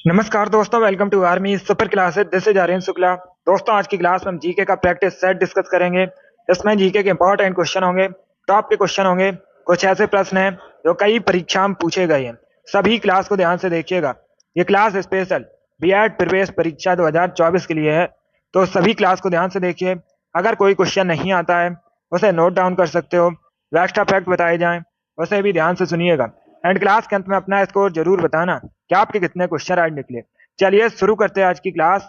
नमस्कार दोस्तों, welcome to Army Super Classes. This is Aryan Shukla. दोस्तों, आज की क्लास में हम जीके का प्रैक्टिस सेट डिस्कस करेंगे। इसमें जीके के इंपॉर्टेंट क्वेश्चन होंगे, टॉप के क्वेश्चन होंगे। कुछ ऐसे प्रश्न हैं जो कई परीक्षा में पूछे गए हैं। सभी क्लास को ध्यान से देखिएगा। ये क्लास स्पेशल बीएड प्रवेश परीक्षा 2024 के लिए है, तो सभी क्लास को ध्यान से देखिए। अगर कोई क्वेश्चन नहीं आता है उसे नोट डाउन कर सकते हो। जो एक्स्ट्रा फैक्ट बताए जाएं उसे भी ध्यान से सुनिएगा। एंड क्लास के अंत में अपना स्कोर जरूर बताना कि आपके कितने क्वेश्चन आज निकले। चलिए शुरू करते हैं आज की क्लास।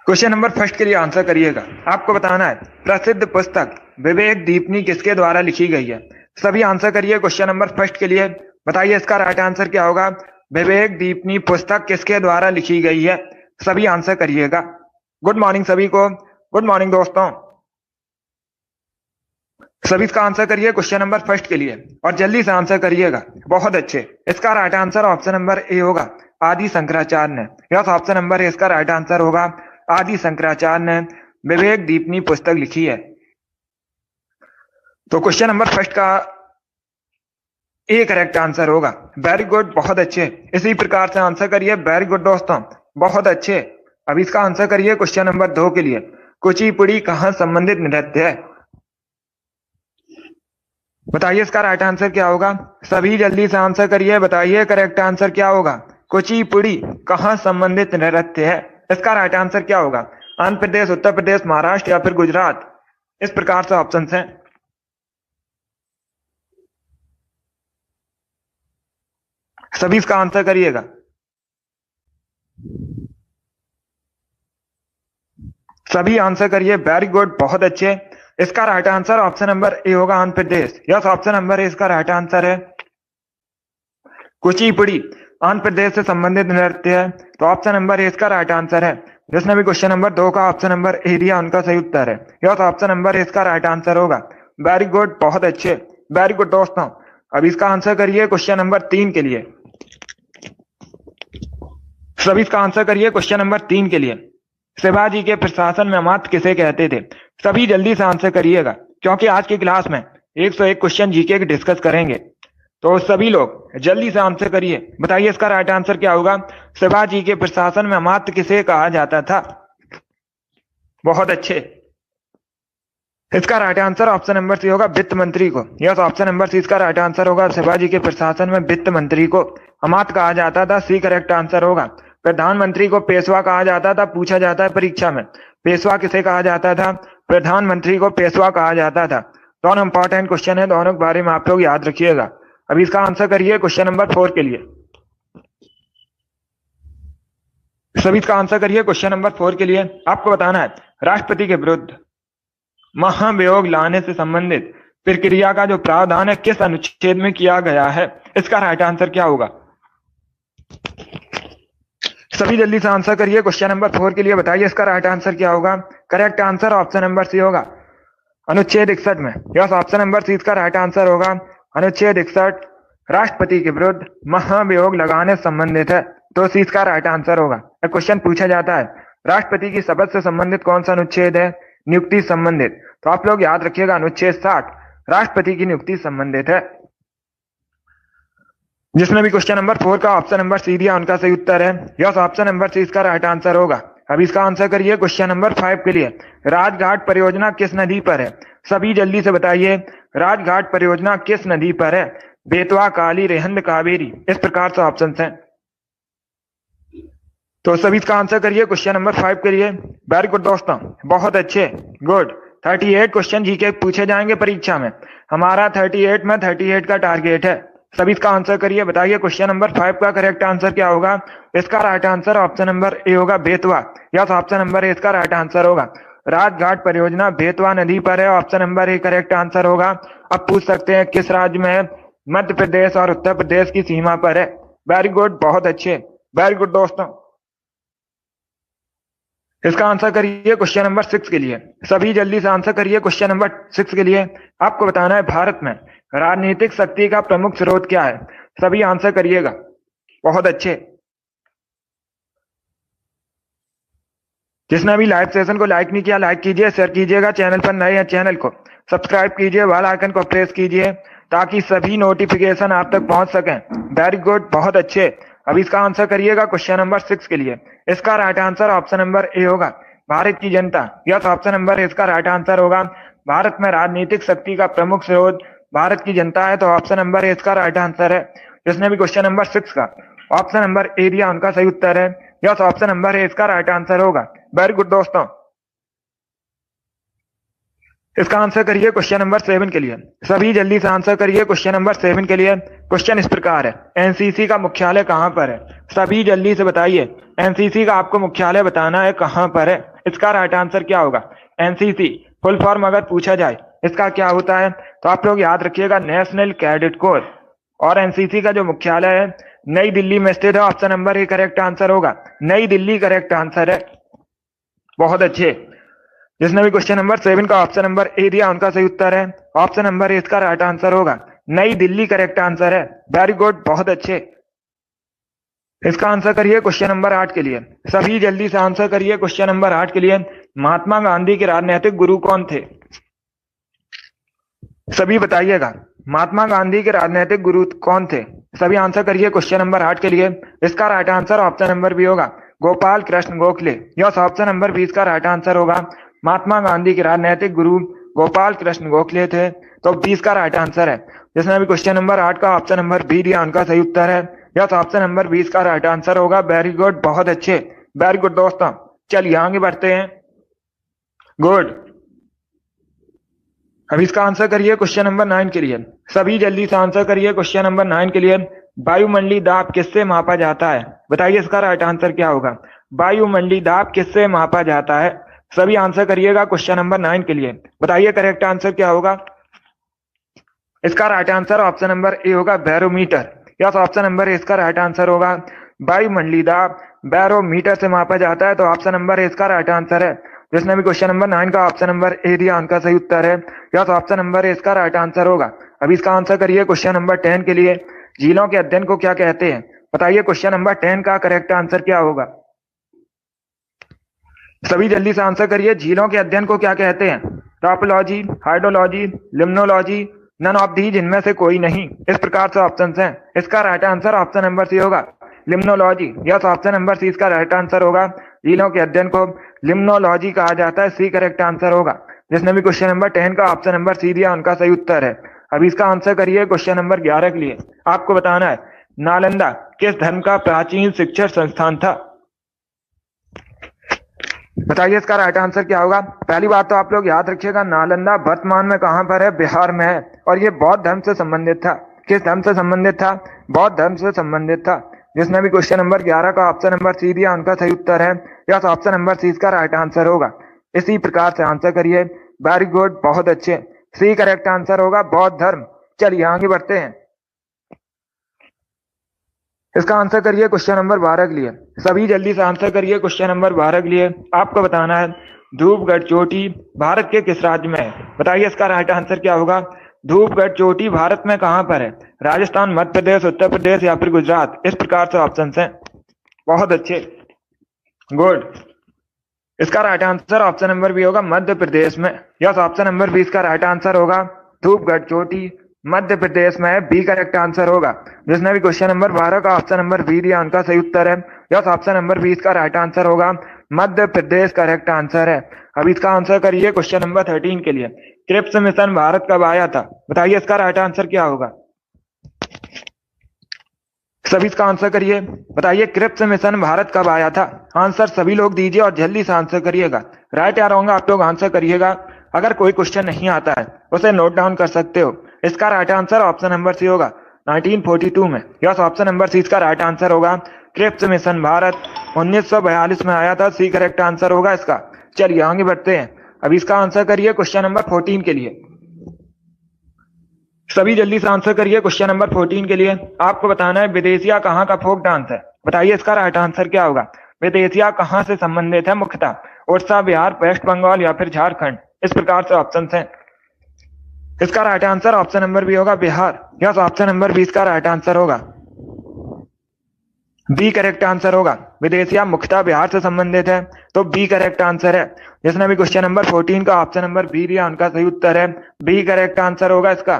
क्वेश्चन नंबर फर्स्ट के लिए आंसर करिएगा। आपको बताना है प्रसिद्ध पुस्तक विवेक दीपनी किसके द्वारा लिखी गई है। सभी आंसर करिए क्वेश्चन नंबर फर्स्ट के लिए। बताइए इसका राइट आंसर क्या होगा। विवेक दीपनी पुस्तक किसके द्वारा लिखी गई है। सभी आंसर करिएगा। गुड मॉर्निंग सभी को। गुड मॉर्निंग दोस्तों। सभी इसका आंसर करिए क्वेश्चन नंबर फर्स्ट के लिए और जल्दी से आंसर करिएगा। बहुत अच्छे। इसका right answer option number A होगा, आदि शंकराचार्य ने। यस, ऑप्शन नंबर ए इसका राइट आंसर होगा, आदि शंकराचार्य ने विवेक दीपनी पुस्तक लिखी है। तो क्वेश्चन नंबर फर्स्ट का ए करेक्ट आंसर होगा। वेरी गुड, बहुत अच्छे। इसी प्रकार से आंसर करिए। वेरी गुड दोस्तों, बहुत अच्छे। अब इसका आंसर करिए क्वेश्चन नंबर 2 के लिए। कुचिपुड़ी कहाँ संबंधित नृत्य है। बताइए इसका राइट आंसर क्या होगा। सभी जल्दी से आंसर करिए। बताइए करेक्ट आंसर क्या होगा। कुचिपुड़ी कहाँ संबंधित नृत्य है। इसका राइट आंसर क्या होगा। आंध्र प्रदेश, उत्तर प्रदेश, महाराष्ट्र या फिर गुजरात। इस प्रकार से ऑप्शन हैं। सभी इसका आंसर करिएगा। सभी आंसर करिए। वेरी गुड, बहुत अच्छे। इसका right answer option number A होगा, Andhra Pradesh. Yes, option number A इसका राइट आंसर है। कुचिपुड़ी आंध्र प्रदेश से संबंधित नृत्य है, तो ऑप्शन नंबर ए इसका राइट आंसर है। जिसने भी क्वेश्चन नंबर 2 का ऑप्शन नंबर ए दिया उनका सही उत्तर है। यस, ऑप्शन नंबर ए इसका राइट आंसर होगा। वेरी गुड, बहुत अच्छे। वेरी गुड दोस्तों। अब इसका आंसर करिए क्वेश्चन नंबर 3 के लिए। सभी इसका आंसर करिए क्वेश्चन नंबर 3 के लिए। शिवाजी के प्रशासन में अमात्य किसे कहते थे। सभी जल्दी से आंसर करिएगा, क्योंकि आज की क्लास में 101 क्वेश्चन जीके के डिस्कस करेंगे। तो सभी लोग जल्दी से आंसर करिए। बताइए इसका राइट आंसर क्या होगा। शिवाजी के प्रशासन में अमात्य किसे कहा जाता था। बहुत अच्छे। इसका right answer option number C होगा, वित्त मंत्री को। यस, ऑप्शन नंबर सी इसका राइट आंसर होगा। शिवाजी के प्रशासन में वित्त मंत्री को अमात्य कहा जाता था। सी करेक्ट आंसर होगा। प्रधानमंत्री को पेशवा कहा जाता था। पूछा जाता है परीक्षा में, पेशवा किसे कहा जाता था। प्रधानमंत्री को पेशवा कहा जाता था। दोनों इंपॉर्टेंट क्वेश्चन है, दोनों के बारे में आप लोग याद रखिएगा। अभी इसका आंसर करिए क्वेश्चन नंबर 4 के लिए। सभी इसका आंसर करिए क्वेश्चन नंबर 4 के लिए। आपको बताना है राष्ट्रपति के विरुद्ध महाभियोग लाने से संबंधित प्रक्रिया का जो प्रावधान है किस अनुच्छेद में किया गया है। इसका राइट आंसर क्या होगा। सभी जल्दी से आंसर करिए क्वेश्चन नंबर 4 के लिए। बताइए इसका राइट आंसर क्या होगा। Correct answer option number C होगा, अनुच्छेद 61 में। यस, ऑप्शन नंबर सी इसका राइट आंसर होगा। अनुच्छेद 61 राष्ट्रपति के विरुद्ध महाभियोग लगाने से संबंधित है, तो सी इसका राइट आंसर होगा। क्वेश्चन पूछा जाता है राष्ट्रपति की शपथ से संबंधित कौन सा अनुच्छेद है। नियुक्ति संबंधित। तो आप लोग याद रखिएगा अनुच्छेद 60 राष्ट्रपति की नियुक्ति संबंधित है। जिसने भी क्वेश्चन नंबर 4 का ऑप्शन नंबर सी दिया उनका सही उत्तर है। यस, ऑप्शन नंबर सी इसका राइट आंसर होगा। अब इसका आंसर करिए क्वेश्चन नंबर 5 के लिए। राजघाट परियोजना किस नदी पर है। सभी जल्दी से बताइए राजघाट परियोजना किस नदी पर है। बेतवा, काली, रेहंद, कावेरी। इस प्रकार से ऑप्शन हैं। तो सभी इसका आंसर करिए क्वेश्चन नंबर 5 के लिए। वेरी गुड दोस्तों, बहुत अच्छे। गुड। 38 क्वेश्चन जीके पूछे जाएंगे परीक्षा में। हमारा 38 में 38 का टारगेट है। सभी इसका आंसर करिए। बताइए क्वेश्चन नंबर 5 का करेक्ट आंसर क्या होगा। इसका right answer option number A होगा, Betwa. Yes, option number A इसका राइट आंसर होगा। राजघाट परियोजना बेतवा नदी पर है। Option number A correct answer होगा। अब पूछ सकते हैं किस राज्य में है। मध्य प्रदेश और उत्तर प्रदेश की सीमा पर है। वेरी गुड, बहुत अच्छे। वेरी गुड दोस्तों। इसका आंसर करिए क्वेश्चन नंबर 6 के लिए। सभी जल्दी से आंसर करिए क्वेश्चन नंबर 6 के लिए। आपको बताना है भारत में राजनीतिक शक्ति का प्रमुख स्रोत क्या है। सभी आंसर करिएगा। बहुत अच्छे। जिसने अभी लाइव सेशन को लाइक नहीं किया, लाइक कीजिए, शेयर कीजिएगा। चैनल पर नए हैं चैनल को सब्सक्राइब कीजिए, बेल आइकन को प्रेस कीजिए ताकि सभी नोटिफिकेशन आप तक पहुंच सकें। वेरी गुड, बहुत अच्छे। अब इसका आंसर करिएगा क्वेश्चन नंबर 6 के लिए। इसका right answer option number A होगा, भारत की जनता। यस, ऑप्शन नंबर ए इसका राइट आंसर होगा। भारत में राजनीतिक शक्ति का प्रमुख स्रोत भारत की जनता है, तो ऑप्शन नंबर ए इसका राइट आंसर है। जिसने भी क्वेश्चन नंबर 6 का ऑप्शन नंबर ए दिया उनका सही उत्तर है। यस, ऑप्शन नंबर ए इसका राइट आंसर होगा। वेरी गुड दोस्तों। इसका आंसर करिए क्वेश्चन नंबर 7 के लिए। सभी जल्दी से आंसर करिए क्वेश्चन नंबर 7 के लिए। क्वेश्चन इस प्रकार है, एनसीसी का मुख्यालय कहां पर है? सभी जल्दी से बताइए, एनसीसी का आपको मुख्यालय बताना है, कहां पर है? इसका राइट आंसर क्या होगा? एनसीसी फुल फॉर्म अगर पूछा जाए इसका क्या होता है, तो आप लोग याद रखिएगा, नेशनल कैडेट कोर। और एनसीसी का जो मुख्यालय है नई दिल्ली में स्थित है। Option number A correct answer होगा, नई दिल्ली करेक्ट आंसर है। बहुत अच्छे। जिसने भी क्वेश्चन नंबर 7 का ऑप्शन नंबर ए दिया उनका सही उत्तर है। ऑप्शन नंबर ए इसका राइट आंसर होगा, नई दिल्ली करेक्ट आंसर है। वेरी गुड, बहुत अच्छे। इसका आंसर करिए क्वेश्चन नंबर 8 के लिए। सभी जल्दी से आंसर करिए क्वेश्चन नंबर 8 के लिए। महात्मा गांधी के राजनीतिक गुरु कौन थे? सभी बताइएगा, महात्मा गांधी के राजनीतिक गुरु कौन थे? सभी आंसर करिए क्वेश्चन नंबर 8 के लिए। इसका right answer option number B होगा, Gopal Krishna Gokhale. Yes, option number 20 का राइट आंसर होगा। महात्मा गांधी के राजनीतिक गुरु गोपाल कृष्ण गोखले थे, तो 20 का राइट आंसर है। जिसने भी क्वेश्चन नंबर 8 का ऑप्शन नंबर बी दिया उनका सही उत्तर है। यस, ऑप्शन नंबर 20 का राइट आंसर होगा। वेरी गुड, बहुत अच्छे। वेरी गुड दोस्तों, चलिए आगे बढ़ते हैं। गुड। अब इसका आंसर करिए क्वेश्चन नंबर 9 के लिए। सभी जल्दी से आंसर करिए क्वेश्चन नंबर 9 के लिए। वायुमंडलीय दाब किससे मापा जाता है? बताइए इसका राइट आंसर क्या होगा? वायुमंडलीय दाब किससे मापा जाता है? सभी आंसर करिएगा क्वेश्चन नंबर 9 के लिए। बताइए करेक्ट आंसर क्या होगा? इसका right answer option number A होगा, barometer. Yes, option number A इसका राइट आंसर होगा। वायुमंडलीय दाब बैरोमीटर से मापा जाता है, तो ऑप्शन नंबर ए इसका राइट आंसर है। जिसने भी क्वेश्चन नंबर 9 का ऑप्शन नंबर ए दिया उनका सही उत्तर है। यस, ऑप्शन नंबर ए इसका राइट आंसर होगा। अभी इसका आंसर करिए क्वेश्चन नंबर 10 के लिए। झीलों के अध्ययन को क्या कहते हैं? बताइए क्वेश्चन नंबर 10 का करेक्ट आंसर क्या होगा? सभी जल्दी से आंसर करिए, झीलों के अध्ययन को क्या कहते हैं? Topology, hydrology, limnology, none of the, जिनमें से कोई नहीं। इस प्रकार से ऑप्शंस हैं। इसका right answer option number C होगा, limnology. Yes, option number C इसका राइट आंसर होगा। झीलों के अध्ययन को लिम्नोलॉजी कहा जाता है, सी करेक्ट आंसर होगा। जिसने भी क्वेश्चन नंबर 10 का ऑप्शन नंबर सी दिया उनका सही उत्तर है। अभी इसका आंसर करिए क्वेश्चन नंबर 11 के लिए। आपको बताना है, नालंदा किस धर्म का प्राचीन शिक्षण संस्थान था? बताइए इसका राइट आंसर क्या होगा? पहली बात तो आप लोग याद रखिएगा, नालंदा वर्तमान में कहां पर है? बिहार में है। और ये बौद्ध धर्म से संबंधित था। किस धर्म से संबंधित था? बौद्ध धर्म से संबंधित था। जिसने भी क्वेश्चन नंबर 11 का ऑप्शन नंबर सी दिया उनका सही उत्तर है। यस, ऑप्शन नंबर सी इसका राइट आंसर होगा। इसी प्रकार से आंसर करिए। वेरी गुड, बहुत अच्छे। सी करेक्ट आंसर होगा, बौद्ध धर्म। चलिए आगे बढ़ते हैं। इसका आंसर करिए क्वेश्चन नंबर 12 के लिए। सभी जल्दी से आंसर करिए क्वेश्चन नंबर 12 के लिए। आपको बताना है, धूपगढ़ चोटी भारत के किस राज्य में है? बताइए इसका राइट आंसर क्या होगा? धूपगढ़ चोटी भारत में कहां पर है? राजस्थान, मध्य प्रदेश, उत्तर प्रदेश या फिर गुजरात? इस प्रकार से ऑप्शंस हैं। बहुत अच्छे, गुड। इसका right answer option number B होगा, मध्य प्रदेश में। यस, ऑप्शन नंबर बी इसका राइट आंसर होगा। धूपगढ़ चोटी मध्य प्रदेश में है, बी करेक्ट आंसर होगा। जिसने भी क्वेश्चन नंबर 12 का ऑप्शन नंबर बी दिया उनका सही उत्तर है। यस, ऑप्शन नंबर बी इसका राइट आंसर होगा, मध्य प्रदेश करेक्ट आंसर है। अब इसका आंसर करिए क्वेश्चन नंबर 13 के लिए। क्रिप्स मिशन भारत कब आया था? बताइए इसका राइट आंसर क्या होगा? सभी इसका आंसर करिए। बताइए क्रिप्स मिशन भारत कब आया था? आंसर सभी लोग दीजिए और जल्दी से आंसर करिएगा। राइट या रॉन्ग आप लोग आंसर करिएगा। अगर कोई क्वेश्चन नहीं आता है उसे नोट डाउन कर सकते हो। इसका right answer option number C होगा, 1942 में। यस, ऑप्शन नंबर सी इसका राइट आंसर होगा। क्रिप्स मिशन भारत 1942 में आया था, सी करेक्ट आंसर होगा इसका। चलिए आगे बढ़ते हैं। अब इसका आंसर करिए क्वेश्चन नंबर 14 के लिए। सभी जल्दी से आंसर करिए क्वेश्चन नंबर 14 के लिए। आपको बताना है, विदेशिया कहाँ का फोक डांस है? बताइए इसका राइट आंसर क्या होगा? विदेशिया कहाँ से संबंधित है? मुख्यतः उड़ीसा, बिहार, वेस्ट बंगाल या फिर झारखंड? इस प्रकार से ऑप्शन हैं। इसका right answer option number B होगा, बिहार। यस, ऑप्शन नंबर 20 का राइट आंसर होगा, बी करेक्ट आंसर होगा। विदेशिया मुख्यतः बिहार से संबंधित है, तो बी करेक्ट आंसर है। जिसने भी क्वेश्चन नंबर 14 का ऑप्शन नंबर बी दिया उनका सही उत्तर है, बी करेक्ट आंसर होगा इसका।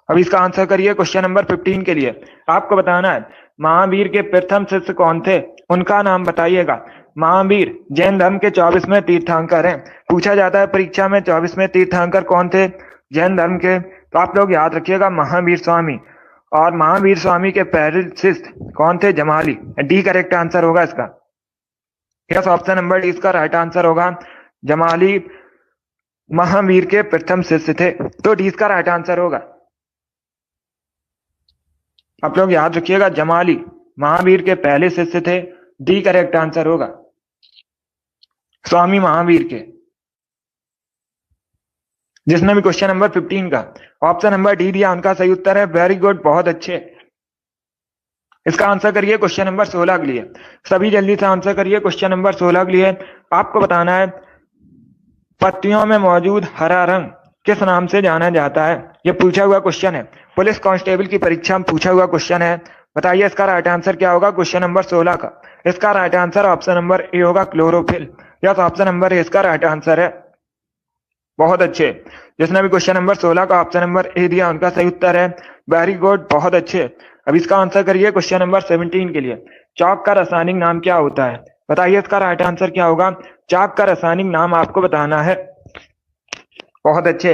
अब इसका आंसर करिए क्वेश्चन नंबर 15 के लिए। आपको बताना है, महावीर के प्रथम शिष्य कौन थे, उनका नाम बताइएगा। महावीर जैन धर्म के 24वें तीर्थंकर हैं। पूछा जाता है परीक्षा में 24वें तीर्थंकर कौन थे जैन धर्म के, तो आप लोग याद रखिएगा महावीर स्वामी। और महावीर स्वामी के पहले शिष्य कौन थे, जमाली। डी करेक्ट आंसर होगा इसका। यस, ऑप्शन नंबर डी इसका राइट आंसर होगा। जमाली महावीर के प्रथम शिष्य थे, तो डी इसका राइट आंसर होगा। आप लोग याद रखिएगा जमाली महावीर के पहले शिष्य थे, डी करेक्ट आंसर होगा स्वामी महावीर के। जिसने भी क्वेश्चन नंबर 15 का ऑप्शन नंबर डी दिया उनका सही उत्तर है। वेरी गुड, बहुत अच्छे। इसका आंसर करिए क्वेश्चन नंबर 16 के लिए। सभी जल्दी से आंसर करिए क्वेश्चन नंबर 16 के लिए। आपको बताना है पत्तियों में मौजूद हरा रंग किस नाम से जाना जाता है। यह पूछा हुआ क्वेश्चन है, पुलिस कांस्टेबल की परीक्षा में पूछा हुआ क्वेश्चन है। बताइए इसका राइट आंसर क्या होगा क्वेश्चन नंबर 16 का। इसका right answer option number A होगा, chlorophyll. Yes, option number A इसका राइट आंसर है। बहुत अच्छे। जिसने भी क्वेश्चन नंबर 16 का ऑप्शन नंबर ए दिया उनका सही उत्तर है। वेरी गुड, बहुत अच्छे। अब इसका आंसर करिए क्वेश्चन नंबर 17 के लिए। चौक का रासायनिक नाम क्या होता है। बताइए इसका राइट आंसर क्या होगा। चौक का रासायनिक नाम आपको बताना है। बहुत अच्छे।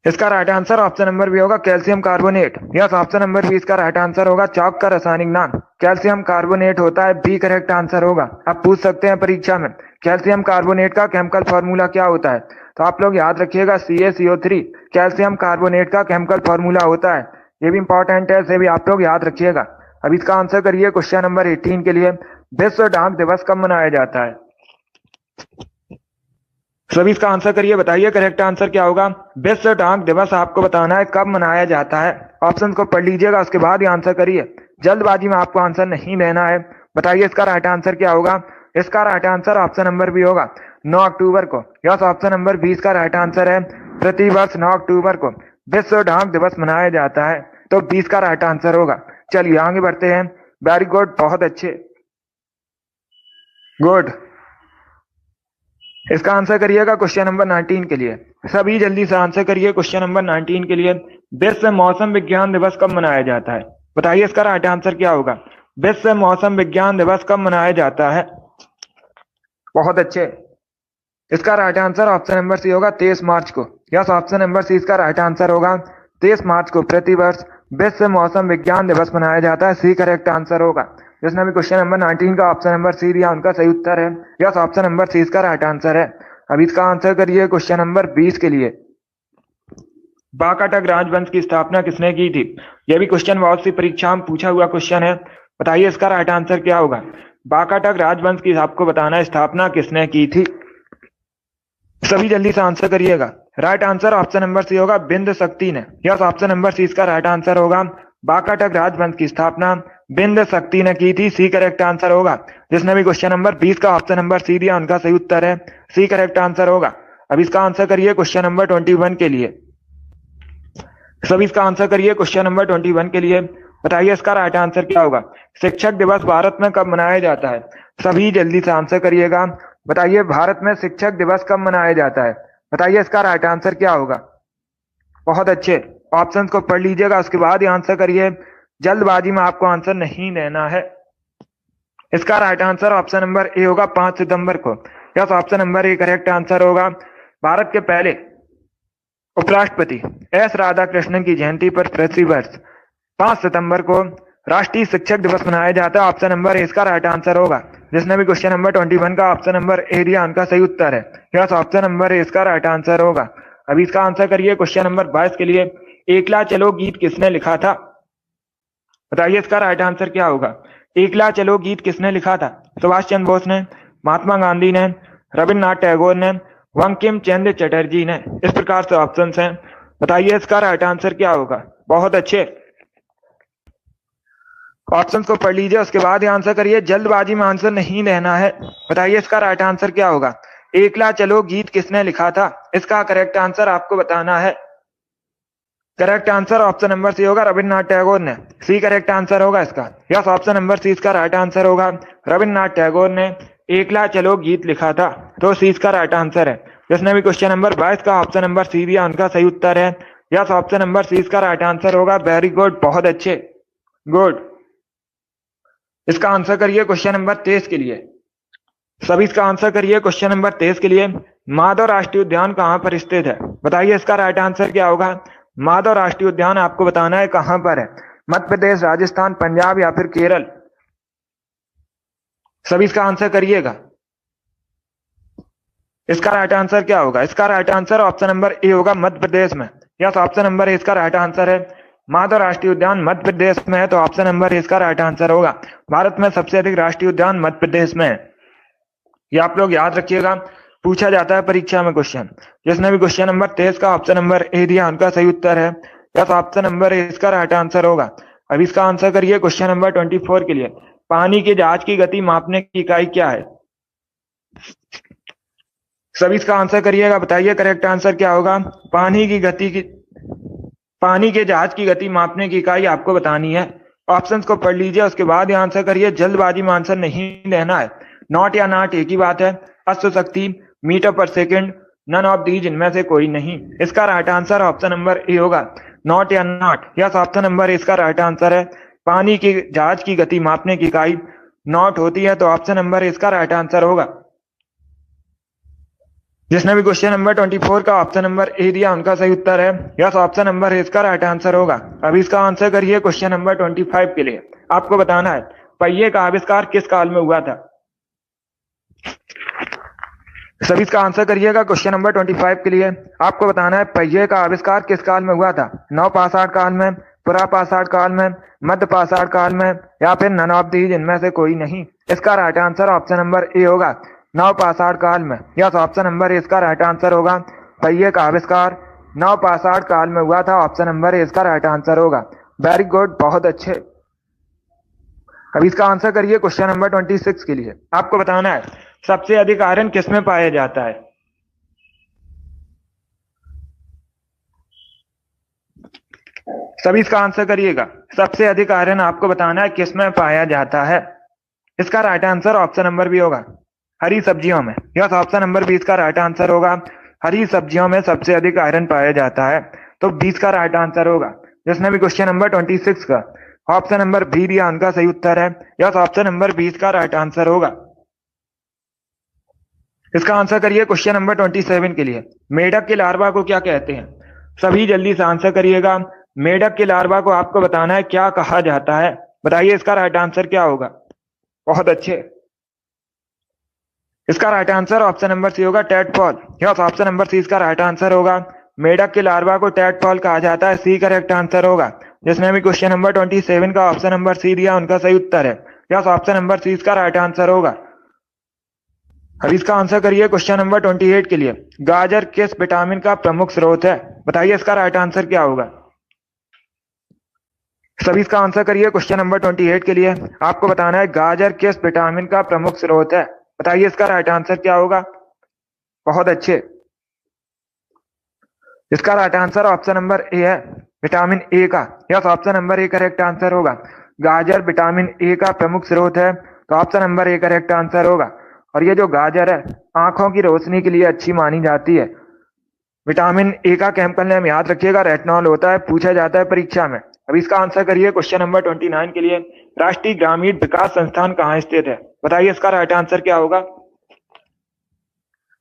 इसका right answer option number B होगा, calcium carbonate. Yes, option number B इसका राइट आंसर होगा। चौक का रासायनिक नाम कैल्शियम कार्बोनेट होता है, बी करेक्ट आंसर होगा। आप पूछ सकते हैं परीक्षा में कैल्शियम कार्बोनेट का केमिकल फॉर्मूला क्या होता है, तो आप लोग याद रखिएगा CaCO3 कैल्शियम कार्बोनेट का केमिकल फॉर्मूला होता है। ये भी इंपॉर्टेंट है, इसे भी आप लोग याद रखिएगा। अब इसका आंसर करिए क्वेश्चन नंबर 18 के लिए। विश्व डाक दिवस कब मनाया जाता है। सभी इसका आंसर करिए, बताइए करेक्ट आंसर क्या होगा। विश्व डाक दिवस आपको बताना है कब मनाया जाता है। ऑप्शन को पढ़ लीजिएगा, उसके बाद ही आंसर करिए। जल्दबाजी में आपको आंसर नहीं देना है। बताइए इसका राइट आंसर क्या होगा। इसका right answer option number B होगा, 9 अक्टूबर को। यस, ऑप्शन नंबर 20 का राइट आंसर है। प्रतिवर्ष 9 अक्टूबर को विश्व डाक दिवस मनाया जाता है, तो 20 का राइट आंसर होगा। चलिए आगे बढ़ते हैं। वेरी गुड, बहुत अच्छे, गुड। इसका आंसर करिएगा क्वेश्चन नंबर 19 के लिए। सभी जल्दी से आंसर करिए क्वेश्चन नंबर 19 के लिए। विश्व मौसम विज्ञान दिवस कब मनाया जाता है। बताइए इसका राइट आंसर क्या होगा। विश्व मौसम विज्ञान दिवस कब मनाया जाता है। बहुत अच्छे। इसका right answer option number C होगा, 23 मार्च को। यस, ऑप्शन नंबर सी इसका राइट आंसर होगा। 23 मार्च को प्रतिवर्ष विश्व मौसम विज्ञान दिवस मनाया जाता है, सी करेक्ट आंसर होगा। जिसने भी क्वेश्चन नंबर 19 का ऑप्शन नंबर सी दिया उनका सही उत्तर है। यस, ऑप्शन नंबर सी इसका राइट आंसर है। अब इसका आंसर करिए क्वेश्चन नंबर 20 के लिए। वाकाटक राजवंश की स्थापना किसने की थी। यह भी क्वेश्चन बहुत सी परीक्षा में पूछा हुआ क्वेश्चन है। बताइए इसका राइट आंसर क्या होगा। वाकाटक राजवंश की आपको बताना है स्थापना किसने की थी। सभी जल्दी से आंसर करिएगा। Right answer option number C होगा, बिंद शक्ति ने। यस, ऑप्शन नंबर सी इसका राइट आंसर होगा। वाकाटक राजवंश की स्थापना बिंद शक्ति ने की थी, सी करेक्ट आंसर होगा। जिसने भी क्वेश्चन नंबर 20 का ऑप्शन नंबर सी दिया उनका सही उत्तर है, सी करेक्ट आंसर होगा। अब इसका आंसर करिए क्वेश्चन नंबर 21 के लिए। सभी इसका आंसर करिए क्वेश्चन नंबर 21 के लिए। बताइए इसका राइट आंसर क्या होगा। शिक्षक दिवस भारत में कब मनाया जाता है। सभी जल्दी से आंसर करिएगा। बताइए भारत में शिक्षक दिवस कब मनाया जाता है। बताइए इसका राइट आंसर क्या होगा। बहुत अच्छे। ऑप्शन को पढ़ लीजिएगा, उसके बाद ही आंसर करिए। जल्दबाजी में आपको आंसर नहीं देना है। इसका right answer option number A होगा, 5 सितंबर को। Yes, option number A correct answer होगा। भारत के पहले उपराष्ट्रपति एस राधाकृष्णन की जयंती पर प्रतिवर्ष 5 सितंबर को राष्ट्रीय शिक्षक दिवस मनाया जाता है। ऑप्शन नंबर ए इसका राइट आंसर होगा। जिसने भी क्वेश्चन नंबर 21 का ऑप्शन नंबर ए दिया उनका सही उत्तर है। यस, ऑप्शन नंबर ए इसका राइट आंसर होगा। अभी इसका आंसर करिए क्वेश्चन नंबर 22 के लिए। एकला चलो गीत किसने लिखा था। बताइए इसका राइट आंसर क्या होगा। एकला चलो गीत किसने लिखा था। सुभाष चंद्र बोस ने, महात्मा गांधी ने, रविन्द्रनाथ टैगोर ने, बंकिम चंद्र चटर्जी ने। इस प्रकार से ऑप्शंस हैं। बताइए इसका राइट आंसर क्या होगा। बहुत अच्छे। ऑप्शंस को पढ़ लीजिए, उसके बाद ही आंसर करिए। जल्दबाजी में आंसर नहीं देना है। बताइए इसका राइट आंसर क्या होगा। एकला चलो गीत किसने लिखा था। इसका करेक्ट आंसर आपको बताना है। Correct answer option number C होगा, रविन्द्रनाथ टैगोर ने, सी करेक्ट आंसर होगा इसका। यस, ऑप्शन नंबर सी इसका राइट आंसर होगा। रविन्द्रनाथ टैगोर ने एकला चलो गीत लिखा था, तो सी इसका राइट आंसर है। जिसने भी क्वेश्चन नंबर 22 का ऑप्शन नंबर सी दिया उनका सही उत्तर है। यस, ऑप्शन नंबर सी इसका राइट आंसर होगा। वेरी गुड, बहुत अच्छे, गुड। इसका आंसर करिए क्वेश्चन नंबर 23 के लिए। सभी इसका आंसर करिए क्वेश्चन नंबर 23 के लिए। माधव राष्ट्रीय उद्यान कहाँ पर स्थित है? बताइए इसका राइट आंसर क्या होगा। माधव राष्ट्रीय उद्यान आपको बताना है कहाँ पर है। मध्य प्रदेश, राजस्थान, पंजाब या फिर केरल? सभी इसका आंसर करिएगा। इसका राइट आंसर क्या होगा? इसका right answer option number A होगा, मध्य प्रदेश में। यस, ऑप्शन नंबर ए इसका राइट आंसर है। माधव राष्ट्रीय उद्यान मध्य प्रदेश में है, तो ऑप्शन नंबर ए इसका राइट आंसर होगा। भारत में सबसे अधिक राष्ट्रीय उद्यान मध्य प्रदेश में है। ये आप लोग याद रखिएगा, पूछा जाता है परीक्षा में क्वेश्चन। जिसने भी क्वेश्चन नंबर 23 का ऑप्शन नंबर ए दिया उनका सही उत्तर है। यस, ऑप्शन नंबर ए इसका राइट आंसर होगा। अब इसका आंसर करिए क्वेश्चन नंबर 24 के लिए। पानी के जहाज की गति मापने की इकाई क्या है? सभी इसका आंसर करिएगा, बताइए करेक्ट आंसर क्या होगा। पानी के जहाज की गति मापने की इकाई आपको बतानी है। ऑप्शंस को पढ़ लीजिए, उसके बाद ये आंसर करिए। जल्दबाजी में आंसर नहीं देना है। नॉट या नाट एक ही बात है। अश्व शक्ति, मीटर पर सेकंड, नन ऑफ दीज, इनमें से कोई नहीं। इसका right answer option number A होगा, नॉट या नाट। यस, ऑप्शन नंबर इसका राइट आंसर है। पानी के जहाज की गति मापने की इकाई नॉट होती है, तो ऑप्शन नंबर इसका राइट आंसर होगा। जिसने भी क्वेश्चन नंबर 24 का ऑप्शन नंबर ए दिया उनका सही उत्तर है। यस, ऑप्शन नंबर इसका राइट आंसर होगा। अभी इसका आंसर करिए क्वेश्चन नंबर 25 के लिए। आपको बताना है पहिए का आविष्कार किस काल में हुआ था? सभी इसका आंसर करिएगा क्वेश्चन नंबर 25 के लिए। आपको बताना है पहिए का आविष्कार किस काल में हुआ था? नवपाषाण काल में, पुरापाषाण काल में, मध्य पाषाण काल में या फिर नन ऑफ दीज, इनमें से कोई नहीं। इसका right answer option number A होगा, नवपाषाण काल में। यस, ऑप्शन नंबर इसका राइट आंसर होगा। पहिए का आविष्कार नवपाषाण काल में हुआ था। ऑप्शन नंबर इसका राइट आंसर होगा। वेरी गुड, बहुत अच्छे। अब इसका आंसर करिए क्वेश्चन नंबर 26 के लिए। आपको बताना है सबसे अधिक आयरन किसमें पाया जाता है? सभी इसका आंसर करिएगा। सबसे अधिक आयरन आपको बताना है किसमें पाया जाता है। इसका right answer option number B होगा, हरी सब्जियों में। यस, ऑप्शन नंबर 20 का राइट आंसर होगा। हरी सब्जियों में सबसे अधिक आयरन पाया जाता है, तो 20 का राइट आंसर होगा। जिसने भी क्वेश्चन नंबर 26 का ऑप्शन नंबर बी दिया उनका सही उत्तर है। यस, ऑप्शन नंबर 20 का राइट आंसर होगा। इसका आंसर करिए क्वेश्चन नंबर 27 के लिए। मेढक के लार्वा को क्या कहते हैं? सभी जल्दी से आंसर करिएगा। मेढक के लार्वा को आपको बताना है क्या कहा जाता है। बताइए इसका राइट आंसर क्या होगा। बहुत अच्छे। इसका right answer option number C होगा, tadpole. Yes, option number C इसका राइट आंसर होगा। मेढक के लार्वा को टैडपॉल कहा जाता है। सी करेक्ट आंसर होगा। जिसने भी क्वेश्चन नंबर 27 का ऑप्शन नंबर सी दिया उनका सही उत्तर है। यस, ऑप्शन नंबर सी इसका राइट आंसर होगा। अब इसका आंसर करिए क्वेश्चन नंबर 28 के लिए। गाजर किस विटामिन का प्रमुख स्रोत है? बताइए इसका राइट आंसर क्या होगा। सभी इसका आंसर करिए क्वेश्चन नंबर 28 के लिए। आपको बताना है गाजर किस विटामिन का प्रमुख स्रोत है। बताइए इसका राइट आंसर क्या होगा। बहुत अच्छे। इसका राइट आंसर ऑप्शन नंबर ए है, विटामिन ए का। Yes, option number A correct answer होगा। गाजर विटामिन ए का प्रमुख स्रोत है, तो option number A correct answer होगा। और ये जो गाजर है आंखों की रोशनी के लिए अच्छी मानी जाती है। विटामिन ए का केमिकल नेम याद रखिएगा, रेटिनॉल होता है, पूछा जाता है परीक्षा में। अब इसका आंसर करिए क्वेश्चन नंबर 29 के लिए। राष्ट्रीय ग्रामीण विकास संस्थान कहाँ स्थित है? बताइए इसका राइट आंसर क्या होगा।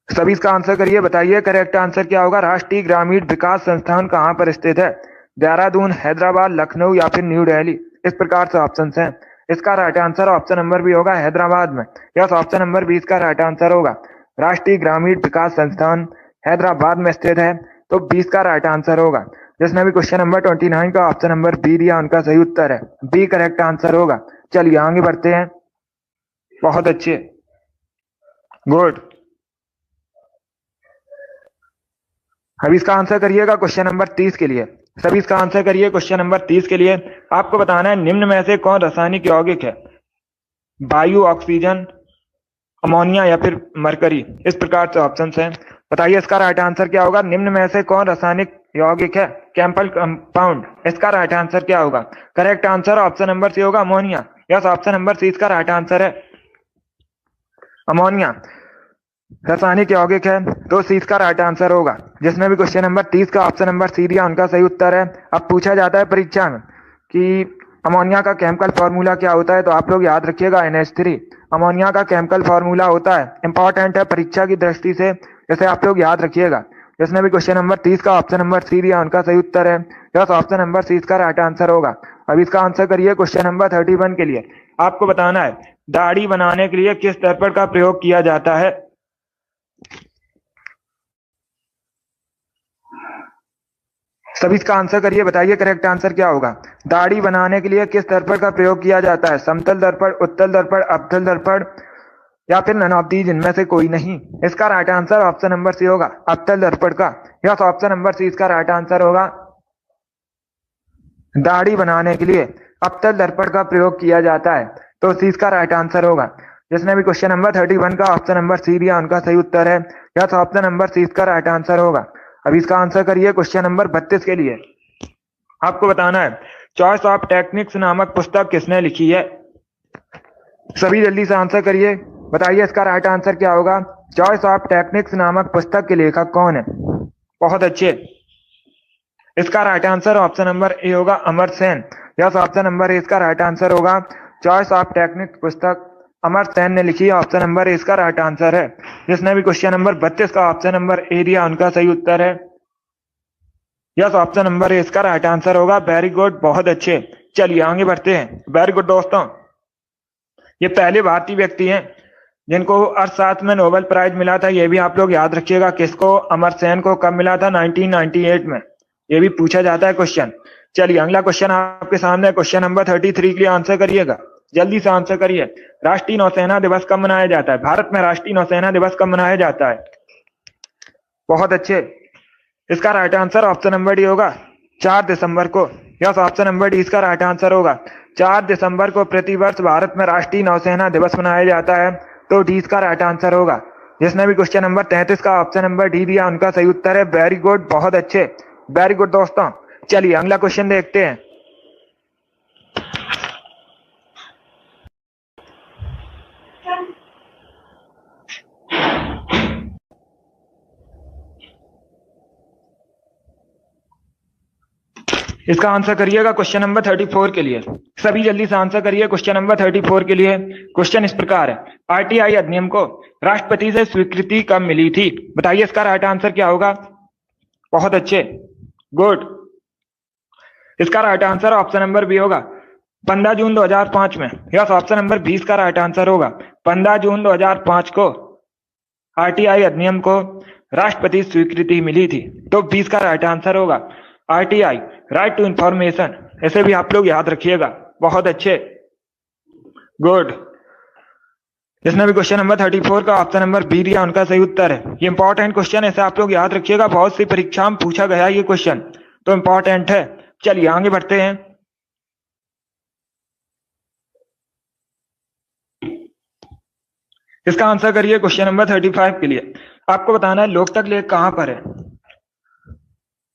सभी इसका आंसर करिए, बताइए करेक्ट आंसर क्या होगा। राष्ट्रीय ग्रामीण विकास संस्थान कहाँ पर स्थित है? देहरादून, हैदराबाद, लखनऊ या फिर न्यू दिल्ली, इस प्रकार से ऑप्शन हैं। इसका right answer option number B होगा, हैदराबाद में। यस, ऑप्शन नंबर 20 का राइट आंसर होगा। राष्ट्रीय ग्रामीण विकास संस्थान हैदराबाद में स्थित है, तो 20 का राइट आंसर होगा। जिसने भी क्वेश्चन नंबर 29 का ऑप्शन नंबर बी दिया उनका सही उत्तर है, बी करेक्ट आंसर होगा। चलिए आगे बढ़ते हैं। बहुत अच्छे, गुड। अब इसका आंसर करिएगा क्वेश्चन नंबर 30 के लिए। सभी इसका आंसर करिए क्वेश्चन नंबर 30 के लिए। आपको बताना है निम्न में से कौन रासायनिक यौगिक है? वायु, ऑक्सीजन, अमोनिया या फिर मरकरी, इस प्रकार से ऑप्शन हैं। बताइए इसका राइट आंसर क्या होगा। निम्न में से कौन रासायनिक यौगिक है? केमिकल कंपाउंड, इसका राइट आंसर क्या होगा। Correct answer option number C होगा, ammonia. Yes, option number C इसका राइट आंसर है, अमोनिया रासायनिक यौगिक है, तो सी इसका राइट आंसर होगा। जिसने भी क्वेश्चन नंबर 30 का ऑप्शन नंबर सी दिया उनका सही उत्तर है। अब पूछा जाता है परीक्षा में कि अमोनिया का केमिकल फार्मूला क्या होता है? तो आप लोग याद रखिएगा NH3। अमोनिया का केमिकल फार्मूला होता है, इंपॉर्टेंट है परीक्षा की दृष्टि से, जैसे आप लोग याद रखिएगा। जिसने भी क्वेश्चन नंबर 30 का ऑप्शन नंबर सी दिया उनका सही उत्तर है। यस, ऑप्शन नंबर सी इसका राइट आंसर होगा। अब इसका आंसर करिए क्वेश्चन नंबर 31 के लिए। आपको बताना है दाढ़ी बनाने के लिए किस दर्पण का प्रयोग किया जाता है? सभी इसका आंसर करिए, बताइए करेक्ट आंसर क्या होगा। दाढ़ी बनाने के लिए किस दर्पण का प्रयोग किया जाता है? समतल दर्पण, उत्तल दर्पण, अवतल दर्पण या फिर नन ऑफ दीज, इनमें से कोई नहीं। इसका right answer option number C होगा, अवतल दर्पण का। यस, ऑप्शन नंबर सी इसका राइट आंसर होगा। दाढ़ी बनाने के लिए अवतल दर्पण का प्रयोग किया जाता है, तो सी इसका राइट आंसर होगा। जिसने भी क्वेश्चन नंबर 31 का ऑप्शन नंबर सी दिया उनका सही उत्तर है। यस, ऑप्शन नंबर सी इसका राइट आंसर होगा। अब इसका आंसर करिए क्वेश्चन नंबर 32 के लिए। आपको बताना है चॉइस ऑफ टेक्निक्स नामक पुस्तक किसने लिखी है? सभी जल्दी से आंसर करिए, बताइए इसका राइट आंसर क्या होगा। चॉइस ऑफ टेक्निक्स नामक पुस्तक के लेखक कौन है? बहुत अच्छे, इसका right answer option number A होगा, Amartya Sen. Yes, option number A इसका राइट आंसर होगा। चॉइस ऑफ टेक्निक्स पुस्तक अमर्त्य सेन ने लिखी है, ऑप्शन नंबर ए इसका राइट आंसर है। जिसने भी क्वेश्चन नंबर 32 का ऑप्शन नंबर ए दिया उनका सही उत्तर है। यस, ऑप्शन नंबर ए इसका राइट आंसर होगा। वेरी गुड, बहुत अच्छे। चलिए आगे बढ़ते हैं। वेरी गुड दोस्तों, ये पहले भारतीय व्यक्ति हैं जिनको अर्थशास्त्र में नोबेल प्राइज मिला था। ये भी आप लोग याद रखिएगा, किसको? अमर्त्य सेन को। कब मिला था? 1998 में। ये भी पूछा जाता है क्वेश्चन। चलिए अगला क्वेश्चन आपके सामने, क्वेश्चन नंबर 33 के लिए आंसर करिएगा, जल्दी से आंसर करिए। राष्ट्रीय नौसेना दिवस कब मनाया जाता है? भारत में राष्ट्रीय नौसेना दिवस कब मनाया जाता है? बहुत अच्छे, इसका right answer option number D होगा, 4 दिसंबर को। यस, ऑप्शन नंबर डी इसका राइट आंसर होगा। 4 दिसंबर को प्रतिवर्ष भारत में राष्ट्रीय नौसेना दिवस मनाया जाता है, तो डी इसका राइट आंसर होगा। जिसने भी क्वेश्चन नंबर 33 का ऑप्शन नंबर डी दिया उनका सही उत्तर है। वेरी गुड, बहुत अच्छे, वेरी गुड दोस्तों। चलिए अगला क्वेश्चन देखते हैं। इसका आंसर करिएगा क्वेश्चन नंबर 34 के लिए। सभी जल्दी से आंसर करिए क्वेश्चन नंबर 34 के लिए। क्वेश्चन इस प्रकार है, आरटीआई अधिनियम को राष्ट्रपति से स्वीकृति कब मिली थी? बताइए इसका राइट आंसर क्या होगा। बहुत अच्छे, गुड, इसका right answer option number B होगा, 15 जून 2005 में। यस, ऑप्शन नंबर 20 का राइट आंसर होगा। 15 जून 2005 को आरटीआई अधिनियम को राष्ट्रपति स्वीकृति मिली थी, तो 20 का राइट आंसर होगा। आरटीआई, राइट टू इंफॉर्मेशन, ऐसे भी आप लोग याद रखिएगा। बहुत अच्छे, गुड। जिसने भी क्वेश्चन नंबर 34 का ऑप्शन नंबर बी दिया उनका सही उत्तर है। ये इंपॉर्टेंट क्वेश्चन ऐसे आप लोग याद रखिएगा, बहुत सी परीक्षा में पूछा गया ये क्वेश्चन, तो इंपॉर्टेंट है। चलिए आगे बढ़ते हैं। इसका आंसर करिए क्वेश्चन नंबर 35 के लिए। आपको बताना है लोकतक लेक कहां पर है?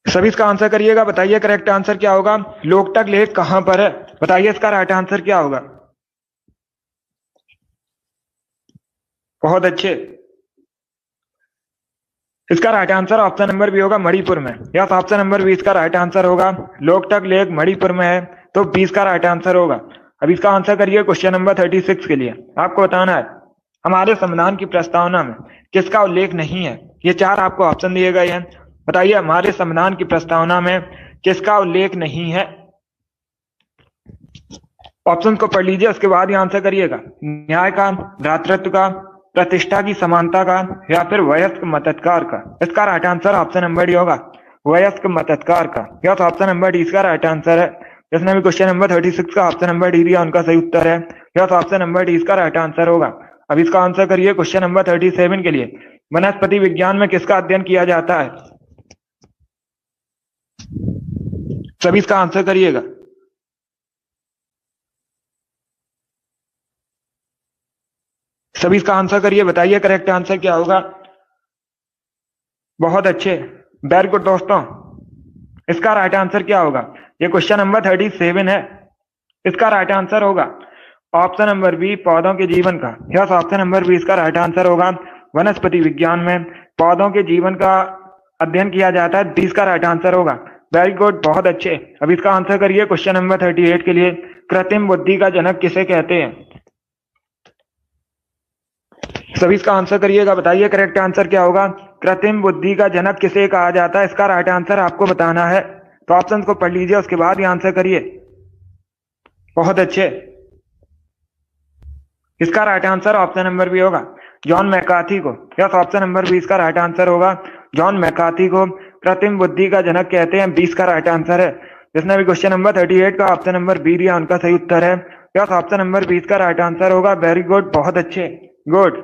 सभी इसका आंसर करिएगा, बताइए करेक्ट आंसर क्या होगा। लोकतक लेक कहां पर है? बताइए इसका राइट आंसर क्या होगा। बहुत अच्छे, इसका right answer option number B होगा, मणिपुर में। यस, ऑप्शन नंबर बी इसका राइट आंसर होगा। लोकतक लेक मणिपुर में है, तो 20 का राइट आंसर होगा। अब इसका आंसर करिए क्वेश्चन नंबर 36 के लिए। आपको बताना है हमारे संविधान की प्रस्तावना में किसका उल्लेख नहीं है? ये 4 आपको ऑप्शन दिए गए हैं, बताइए हमारे संविधान की प्रस्तावना में किसका उल्लेख नहीं है। ऑप्शन को पढ़ लीजिए, उसके बाद ही आंसर करिएगा। न्याय का, भ्रातृत्व का, प्रतिष्ठा की समानता का, या फिर वयस्क मताधिकार का। इसका right answer option number D होगा, वयस्क मताधिकार का। यस, ऑप्शन नंबर डी इसका राइट आंसर है। जिसने भी क्वेश्चन नंबर 36 का ऑप्शन नंबर डी दिया उनका सही उत्तर है। यस, ऑप्शन नंबर डी इसका राइट आंसर होगा। अब इसका आंसर करिए क्वेश्चन नंबर 37 के लिए। वनस्पति विज्ञान में किसका अध्ययन किया जाता है? सभी इसका आंसर करिएगा। सभी इसका आंसर करिए, बताइए करेक्ट आंसर क्या होगा। बहुत अच्छे, वेरी गुड दोस्तों। इसका राइट आंसर क्या होगा? ये क्वेश्चन नंबर 37 है, इसका राइट आंसर होगा ऑप्शन नंबर बी, पौधों के जीवन का। यस, ऑप्शन नंबर बी इसका राइट आंसर होगा। वनस्पति विज्ञान में पौधों के जीवन का अध्ययन किया जाता है, 20 का राइट आंसर होगा। वेरी गुड, बहुत अच्छे। अब इसका आंसर करिए क्वेश्चन नंबर 38 के लिए। कृत्रिम बुद्धि का जनक किसे कहते हैं? सभी इसका आंसर करिएगा, बताइए करेक्ट आंसर क्या होगा। कृत्रिम बुद्धि का जनक किसे कहा जाता है, इसका राइट आंसर आपको बताना है। तो ऑप्शन को पढ़ लीजिए, उसके बाद ही आंसर करिए। बहुत अच्छे। इसका right answer option number B होगा, जॉन मैकार्थी को। यस, ऑप्शन नंबर 20 का राइट आंसर होगा, जॉन मैकार्थी को कृत्रिम बुद्धि का जनक कहते हैं। 20 का राइट आंसर है। जिसने भी क्वेश्चन नंबर 38 का ऑप्शन नंबर बी दिया, उनका सही उत्तर है। यस, ऑप्शन नंबर 20 का राइट आंसर होगा। वेरी गुड, बहुत अच्छे, गुड।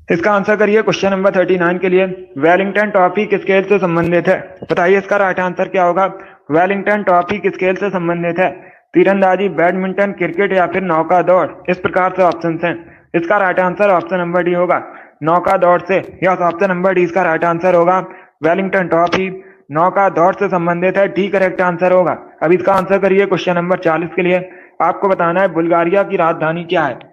इसका आंसर करिए क्वेश्चन नंबर 39 के लिए। वेलिंगटन ट्रॉफी किस खेल से संबंधित है, बताइए इसका राइट आंसर क्या होगा। वेलिंगटन ट्रॉफी किस खेल से संबंधित है? तीरंदाजी, बैडमिंटन, क्रिकेट या फिर नौका दौड़? इस प्रकार से ऑप्शन हैं। इसका right answer option number D होगा, नौका दौड़ से। यस, ऑप्शन नंबर डी इसका राइट आंसर होगा। वेलिंगटन ट्रॉफी नौका दौड़ से संबंधित है, डी करेक्ट आंसर होगा। अब इसका आंसर करिए क्वेश्चन नंबर 40 के लिए। आपको बताना है बुल्गारिया की राजधानी क्या है।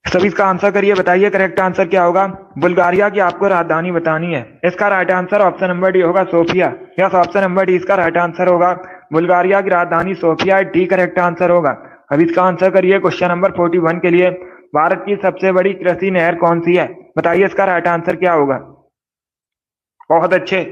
सभी इसका आंसर करिए, बताइए करेक्ट आंसर क्या होगा। बुल्गारिया की आपको राजधानी बतानी है। इसका right answer option number D होगा, Sofia. Yes, option number D इसका राइट आंसर होगा। बुल्गारिया की राजधानी सोफिया, डी करेक्ट आंसर होगा। अब इसका आंसर करिए क्वेश्चन नंबर 41 के लिए। भारत की सबसे बड़ी कृषि नहर कौन सी है, बताइए इसका राइट आंसर क्या होगा। बहुत अच्छे।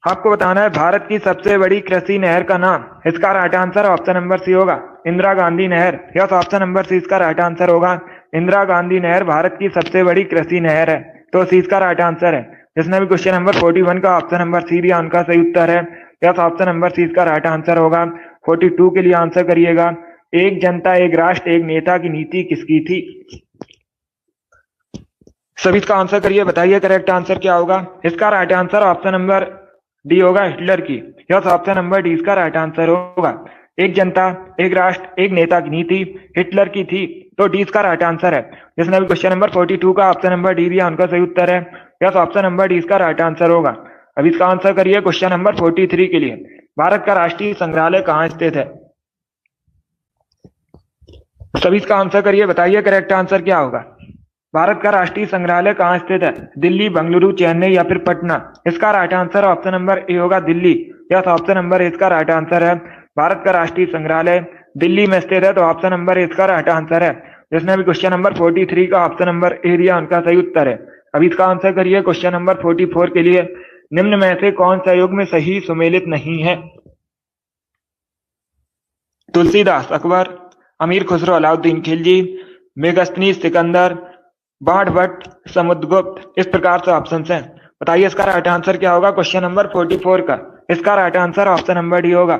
आपको बताना है भारत की सबसे बड़ी कृषि नहर का नाम। इसका right answer option number C होगा, इंदिरा गांधी नहर। यस, ऑप्शन नंबर सी इसका राइट आंसर होगा। इंदिरा गांधी नहर भारत की सबसे बड़ी कृषि नहर है, तो सी इसका राइट आंसर है। जिसने भी क्वेश्चन नंबर 41 का ऑप्शन नंबर सी दिया, उनका सही उत्तर है। यस, ऑप्शन नंबर सी इसका राइट आंसर होगा। 42 के लिए आंसर करिएगा। एक जनता एक राष्ट्र एक नेता की नीति किसकी थी? सभी इसका आंसर करिए, बताइए करेक्ट आंसर क्या होगा। इसका right answer option number D होगा, हिटलर की। यस, ऑप्शन नंबर डी इसका राइट आंसर होगा। एक जनता एक राष्ट्र एक नेता की नीति हिटलर की थी, तो डी इसका राइट आंसर है। जिसने भी क्वेश्चन नंबर 42 का ऑप्शन नंबर डी दिया, उनका सही उत्तर है। यस, ऑप्शन नंबर डी इसका राइट आंसर होगा। अब इसका आंसर करिए क्वेश्चन नंबर 43 के लिए। भारत का राष्ट्रीय संग्रहालय कहाँ स्थित है? सभी इसका आंसर करिए, बताइए करेक्ट आंसर क्या होगा। भारत का राष्ट्रीय संग्रहालय कहाँ स्थित है? दिल्ली, बेंगलुरु, चेन्नई या फिर पटना? इसका right answer option number A होगा, Delhi. Yes, option number A इसका राइट आंसर है। भारत का राष्ट्रीय संग्रहालय दिल्ली में स्थित है, तो ऑप्शन नंबर ए इसका राइट आंसर है। जिसने भी क्वेश्चन नंबर 43 का ऑप्शन नंबर ए दिया, उनका सही उत्तर है। अब इसका आंसर करिए क्वेश्चन नंबर 44 के लिए। निम्न में से कौन सा युग में सही सुमेलित नहीं है? तुलसीदास, अकबर, अमीर खुसरो, अलाउद्दीन खिलजी, मेगस्थनीज, सिकंदर, बाढ़ भट्ट, समुद्रगुप्त? इस प्रकार से ऑप्शन हैं। बताइए इसका राइट आंसर क्या होगा क्वेश्चन नंबर 44 का। इसका right answer option number D होगा।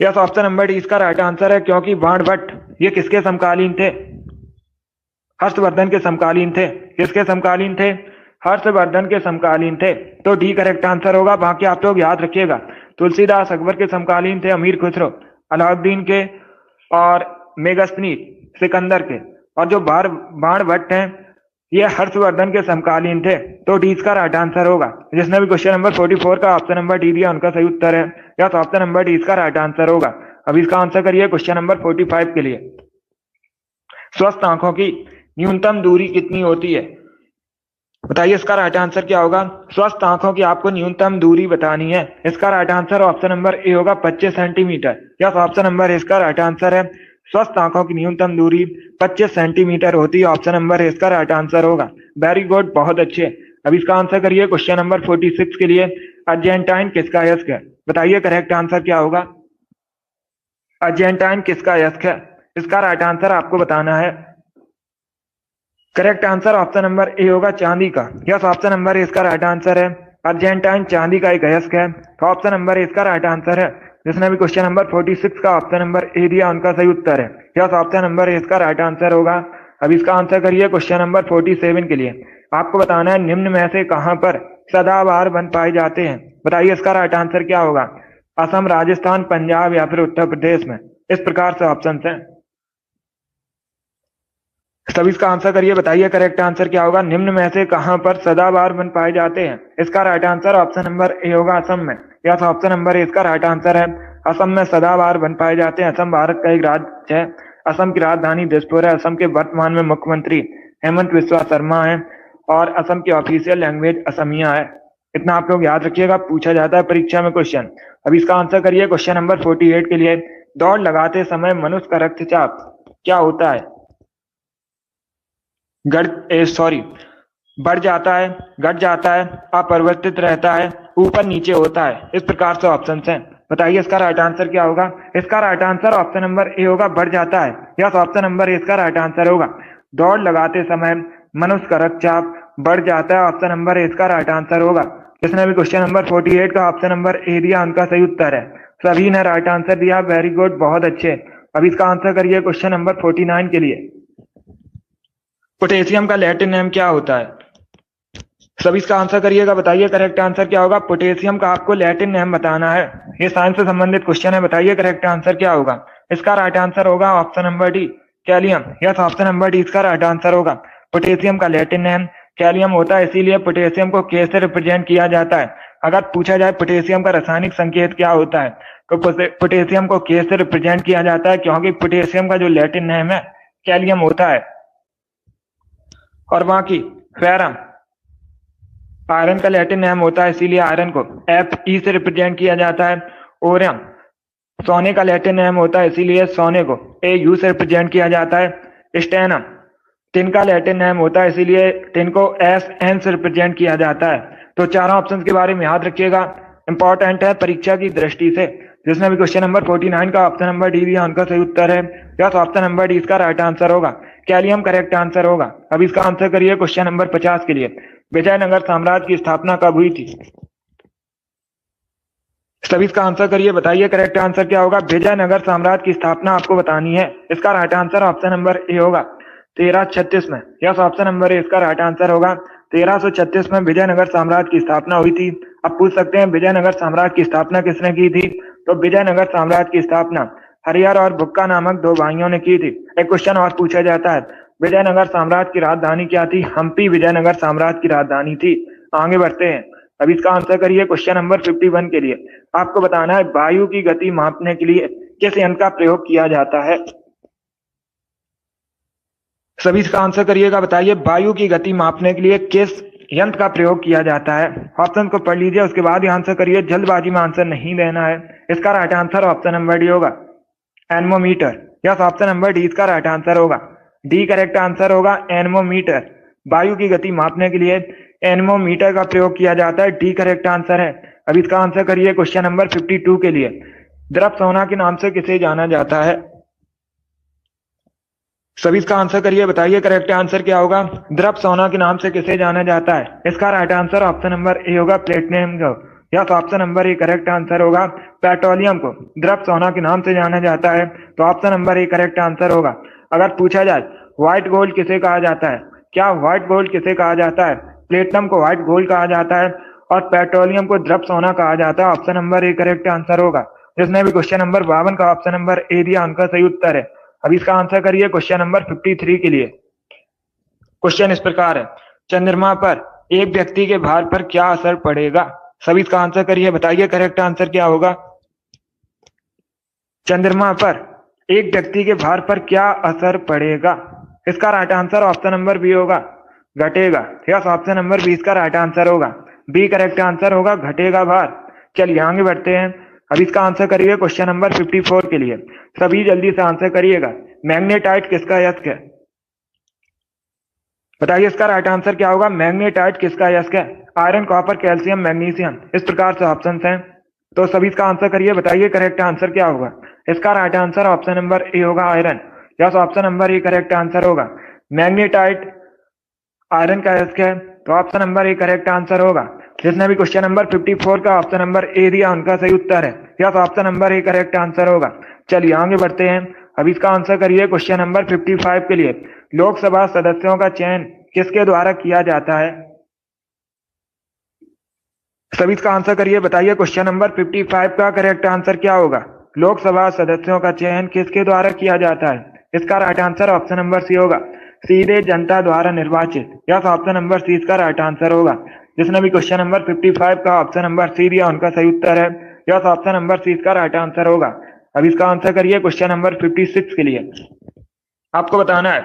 यस, ऑप्शन नंबर डी इसका राइट आंसर है, क्योंकि बाढ़ भट्ट ये किसके समकालीन थे? हर्षवर्धन के समकालीन थे। किसके समकालीन थे? हर्षवर्धन के समकालीन थे, तो डी करेक्ट आंसर होगा। बाकी आप लोग याद रखिएगा, तुलसीदास अकबर के समकालीन थे, अमीर खुसरो अलाउद्दीन के, और मेगस्थनी सिकंदर के, और जो बाण भट्ट हैं ये हर्षवर्धन के समकालीन थे, तो डी इसका राइट आंसर होगा। जिसने भी क्वेश्चन नंबर 44 का ऑप्शन नंबर डी दिया, उनका सही उत्तर है। यस, ऑप्शन नंबर डी इसका राइट आंसर होगा। अब इसका आंसर करिए क्वेश्चन नंबर 45 के लिए। स्वस्थ आंखों की न्यूनतम दूरी कितनी होती है? बताइए इसका राइट आंसर क्या होगा। स्वस्थ आंखों की आपको न्यूनतम दूरी बतानी है। इसका right answer option number A होगा, 25 सेंटीमीटर। यस, ऑप्शन नंबर इसका राइट आंसर है। स्वस्थ आंखों की न्यूनतम दूरी 25 सेंटीमीटर होती है, ऑप्शन नंबर इसका राइट आंसर होगा। वेरी गुड, बहुत अच्छे। अब इसका आंसर करिए क्वेश्चन नंबर 46 के लिए। अर्जेंटाइन किसका यस्क है? बताइए करेक्ट आंसर क्या होगा। अर्जेंटाइन किसका यस्क है? इसका राइट आंसर आपको बताना है। Correct answer option number A होगा, चांदी का। यस, ऑप्शन नंबर ए इसका राइट आंसर है। अर्जेंटाइन चांदी का एक अयस्क है, तो ऑप्शन नंबर ए इसका राइट आंसर है। जिसने भी क्वेश्चन नंबर 46 का ऑप्शन नंबर ए दिया, उनका सही उत्तर है। यस, ऑप्शन नंबर ए इसका राइट आंसर होगा। अब इसका आंसर करिए क्वेश्चन नंबर 47 के लिए। आपको बताना है निम्न में से कहां पर सदाबहार वन पाए जाते हैं? बताइए इसका राइट आंसर क्या होगा। असम, राजस्थान, पंजाब या फिर उत्तर प्रदेश में? इस प्रकार से ऑप्शन हैं। सभी इसका आंसर करिए, बताइए करेक्ट आंसर क्या होगा। निम्न में से कहां पर सदाबहार वन पाए जाते हैं? इसका right answer option number A होगा, असम में। यस, ऑप्शन नंबर ए इसका राइट आंसर है। असम में सदाबहार वन पाए जाते हैं। असम भारत का एक राज्य है। असम की राजधानी दिसपुर है। असम के वर्तमान में मुख्यमंत्री हेमंत बिस्वा शर्मा है, और असम की ऑफिशियल लैंग्वेज असमिया है। इतना आप लोग याद रखिएगा, पूछा जाता है परीक्षा में क्वेश्चन। अब इसका आंसर करिए क्वेश्चन नंबर 48 के लिए। दौड़ लगाते समय मनुष्य का रक्तचाप क्या होता है? बढ़ जाता है, घट जाता है, अपरिवर्तित रहता है, ऊपर नीचे होता है। इस प्रकार से ऑप्शन हैं। बताइए इसका राइट आंसर क्या होगा? इसका right answer option number A होगा, बढ़ जाता है। यस, ऑप्शन नंबर ए इसका राइट आंसर होगा। दौड़ लगाते समय मनुष्य का रक्तचाप बढ़ जाता है, ऑप्शन नंबर ए इसका राइट आंसर होगा। जिसने भी क्वेश्चन नंबर 48 का ऑप्शन नंबर ए दिया उनका सही उत्तर है। सभी ने राइट आंसर दिया, वेरी गुड, बहुत अच्छे। अब इसका आंसर करिए क्वेश्चन नंबर 49 के लिए। पोटेशियम का लैटिन नेम क्या होता है? सभी इसका आंसर करिएगा, बताइए करेक्ट आंसर क्या होगा? पोटेशियम का आपको लैटिन नेम बताना है। ये साइंस से संबंधित क्वेश्चन है, बताइए करेक्ट आंसर क्या होगा? इसका राइट आंसर होगा option number D, कैलियम। Yes, option number D इसका राइट आंसर होगा। पोटेशियम का लैटिन नेम कैलियम होता है, इसीलिए पोटेशियम को के से रिप्रेजेंट किया जाता है। अगर पूछा जाए पोटेशियम का रासायनिक संकेत क्या होता है, तो पोटेशियम को के से रिप्रेजेंट किया जाता है, क्योंकि पोटेशियम का जो लैटिन नेम है कैलियम होता है। और बाकी फेरम आयरन का लैटिन नेम होता है, इसीलिए आयरन को एफ ई से रिप्रेजेंट किया जाता है। ओरियम सोने का लैटिन नेम होता है, इसीलिए सोने को ए यू से रिप्रेजेंट किया जाता है। स्टेनम टिन का लैटिन नेम होता है, इसीलिए टिन को एस एन से रिप्रेजेंट किया जाता है। तो चारों ऑप्शंस के बारे में याद रखिएगा, इंपॉर्टेंट है परीक्षा की दृष्टि से। जिसने भी क्वेश्चन नंबर 49 का ऑप्शन नंबर डी दिया उनका सही उत्तर है। यस, ऑप्शन नंबर डी इसका राइट आंसर होगा, कैलियम करेक्ट आंसर होगा। अब इसका आंसर करिए क्वेश्चन नंबर 50 के लिए। विजयनगर साम्राज्य की स्थापना कब हुई थी? सभी इसका आंसर करिए, बताइए करेक्ट आंसर क्या होगा? विजयनगर साम्राज्य की स्थापना आपको बतानी है। इसका right answer option number A होगा, 1336 में। यस, ऑप्शन नंबर ए इसका राइट आंसर होगा। 1336 में विजयनगर साम्राज्य की स्थापना हुई थी। अब पूछ सकते हैं विजयनगर साम्राज्य की स्थापना किसने की थी? तो विजयनगर साम्राज्य की स्थापना हरिहर और बुक्का नामक दो भाइयों ने की थी। एक क्वेश्चन और पूछा जाता है, विजयनगर साम्राज्य की राजधानी क्या थी? हम्पी विजयनगर साम्राज्य की राजधानी थी। आगे बढ़ते हैं। अब इसका आंसर करिए क्वेश्चन नंबर 51 के लिए। आपको बताना है वायु की गति मापने के लिए किस यंत्र का प्रयोग किया जाता है? सभी इसका आंसर करिएगा, बताइए वायु की गति मापने के लिए किस यंत्र का प्रयोग किया जाता है? ऑप्शन को पढ़ लीजिए, उसके बाद ही आंसर करिए, जल्दबाजी में आंसर नहीं देना है। इसका right answer option number D होगा, एनमोमीटर। यस, ऑप्शन नंबर डी इसका राइट आंसर होगा। डी करेक्ट आंसर होगा, एनमोमीटर। वायु की गति मापने के लिए एनमोमीटर का प्रयोग किया जाता है, डी करेक्ट आंसर है। अब इसका आंसर करिए क्वेश्चन नंबर 52 के लिए। द्रव सोना के नाम से किसे जाना जाता है? सभी इसका आंसर करिए, बताइए करेक्ट आंसर क्या होगा? द्रव सोना के नाम से किसे जाना जाता है? इसका right answer option number A होगा, प्लेटिनम को। Yes, option number A correct answer होगा। पेट्रोलियम को द्रव सोना के नाम से जाना जाता है, तो option number A correct answer होगा। अगर पूछा जाए व्हाइट गोल्ड किसे कहा जाता है, क्या व्हाइट गोल्ड किसे कहा जाता है? प्लेटिनम को व्हाइट गोल्ड कहा जाता है और पेट्रोलियम को द्रव सोना कहा जाता है। Option number A correct answer होगा। जिसने भी क्वेश्चन नंबर 52 का ऑप्शन नंबर ए दिया उनका सही उत्तर है। अब इसका आंसर करिए क्वेश्चन नंबर 53 के लिए। क्वेश्चन इस प्रकार है, चंद्रमा पर एक व्यक्ति के भार पर क्या असर पड़ेगा? सभी इसका आंसर करिए, बताइए करेक्ट आंसर क्या होगा? चंद्रमा पर एक व्यक्ति के भार पर क्या असर पड़ेगा? इसका right answer option number B होगा, घटेगा। यस, ऑप्शन नंबर बी इसका राइट आंसर होगा। बी करेक्ट आंसर होगा, घटेगा भार। चलिए आगे बढ़ते हैं। अब इसका आंसर करिए क्वेश्चन नंबर 54 के लिए। सभी जल्दी से आंसर करिएगा। मैग्नेटाइट किसका यस्क है? बताइए इसका राइट आंसर क्या होगा? मैग्नेटाइट किसका यस्क है? Iron, copper, calcium, magnesium. इस प्रकार से ऑप्शन हैं, तो सभी इसका आंसर करिए, बताइए करेक्ट आंसर क्या होगा? इसका right answer option number A होगा, iron. Yes, option number A correct answer होगा। मैग्नेटाइट आयरन का यस्क है, तो option number A correct answer होगा। जिसने भी क्वेश्चन नंबर 54 का ऑप्शन नंबर ए दिया उनका सही उत्तर है। Yes, option number A correct answer होगा। चलिए आगे बढ़ते हैं। अब इसका आंसर करिए क्वेश्चन नंबर 55 के लिए। लोकसभा सदस्यों का चयन किसके द्वारा किया जाता है? सभी इसका आंसर करिए, बताइए क्वेश्चन नंबर 55 का करेक्ट आंसर क्या होगा? लोकसभा सदस्यों का चयन किसके द्वारा किया जाता है? इसका right answer option number C होगा, सीधे जनता द्वारा निर्वाचित। यस, ऑप्शन नंबर सी इसका राइट आंसर होगा। जिसने भी क्वेश्चन नंबर 55 का ऑप्शन नंबर सी दिया उनका सही उत्तर है। यस, ऑप्शन नंबर सी इसका राइट आंसर होगा। अब इसका आंसर करिए क्वेश्चन नंबर 56 के लिए। आपको बताना है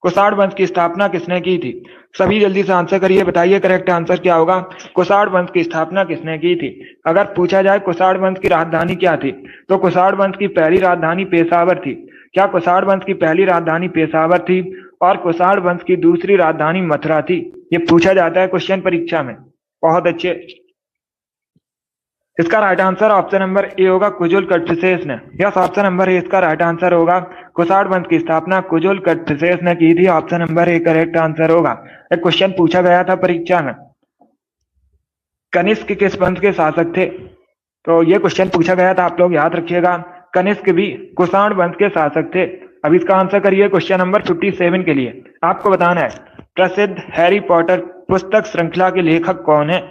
कुषाण वंश की स्थापना किसने की थी? सभी जल्दी से आंसर करिए, बताइए करेक्ट आंसर क्या होगा। कुषाण वंश की स्थापना किसने की थी? अगर पूछा जाए कुषाण वंश की राजधानी क्या थी, तो कुषाण वंश की पहली राजधानी पेशावर थी। क्या कुषाण वंश की पहली राजधानी पेशावर थी और कुषाण वंश की दूसरी राजधानी मथुरा थी? ये पूछा जाता है क्वेश्चन परीक्षा में। बहुत अच्छे। इसका right answer option number A होगा, कुजुल कटफिसेस ने। यस, ऑप्शन नंबर ए इसका राइट आंसर होगा। कुषाण वंश की स्थापना कुजुल कटफिसेस ने की थी। Option number A correct answer होगा। एक क्वेश्चन पूछा गया था परीक्षा में, कनिष्क किस वंश के शासक थे? तो ये क्वेश्चन पूछा गया था, आप लोग याद रखिएगा। कनिष्क भी कुषाण वंश के शासक थे। अब इसका आंसर करिए क्वेश्चन नंबर 57 के लिए। आपको बताना है प्रसिद्ध हैरी पॉटर पुस्तक श्रृंखला के लेखक कौन है?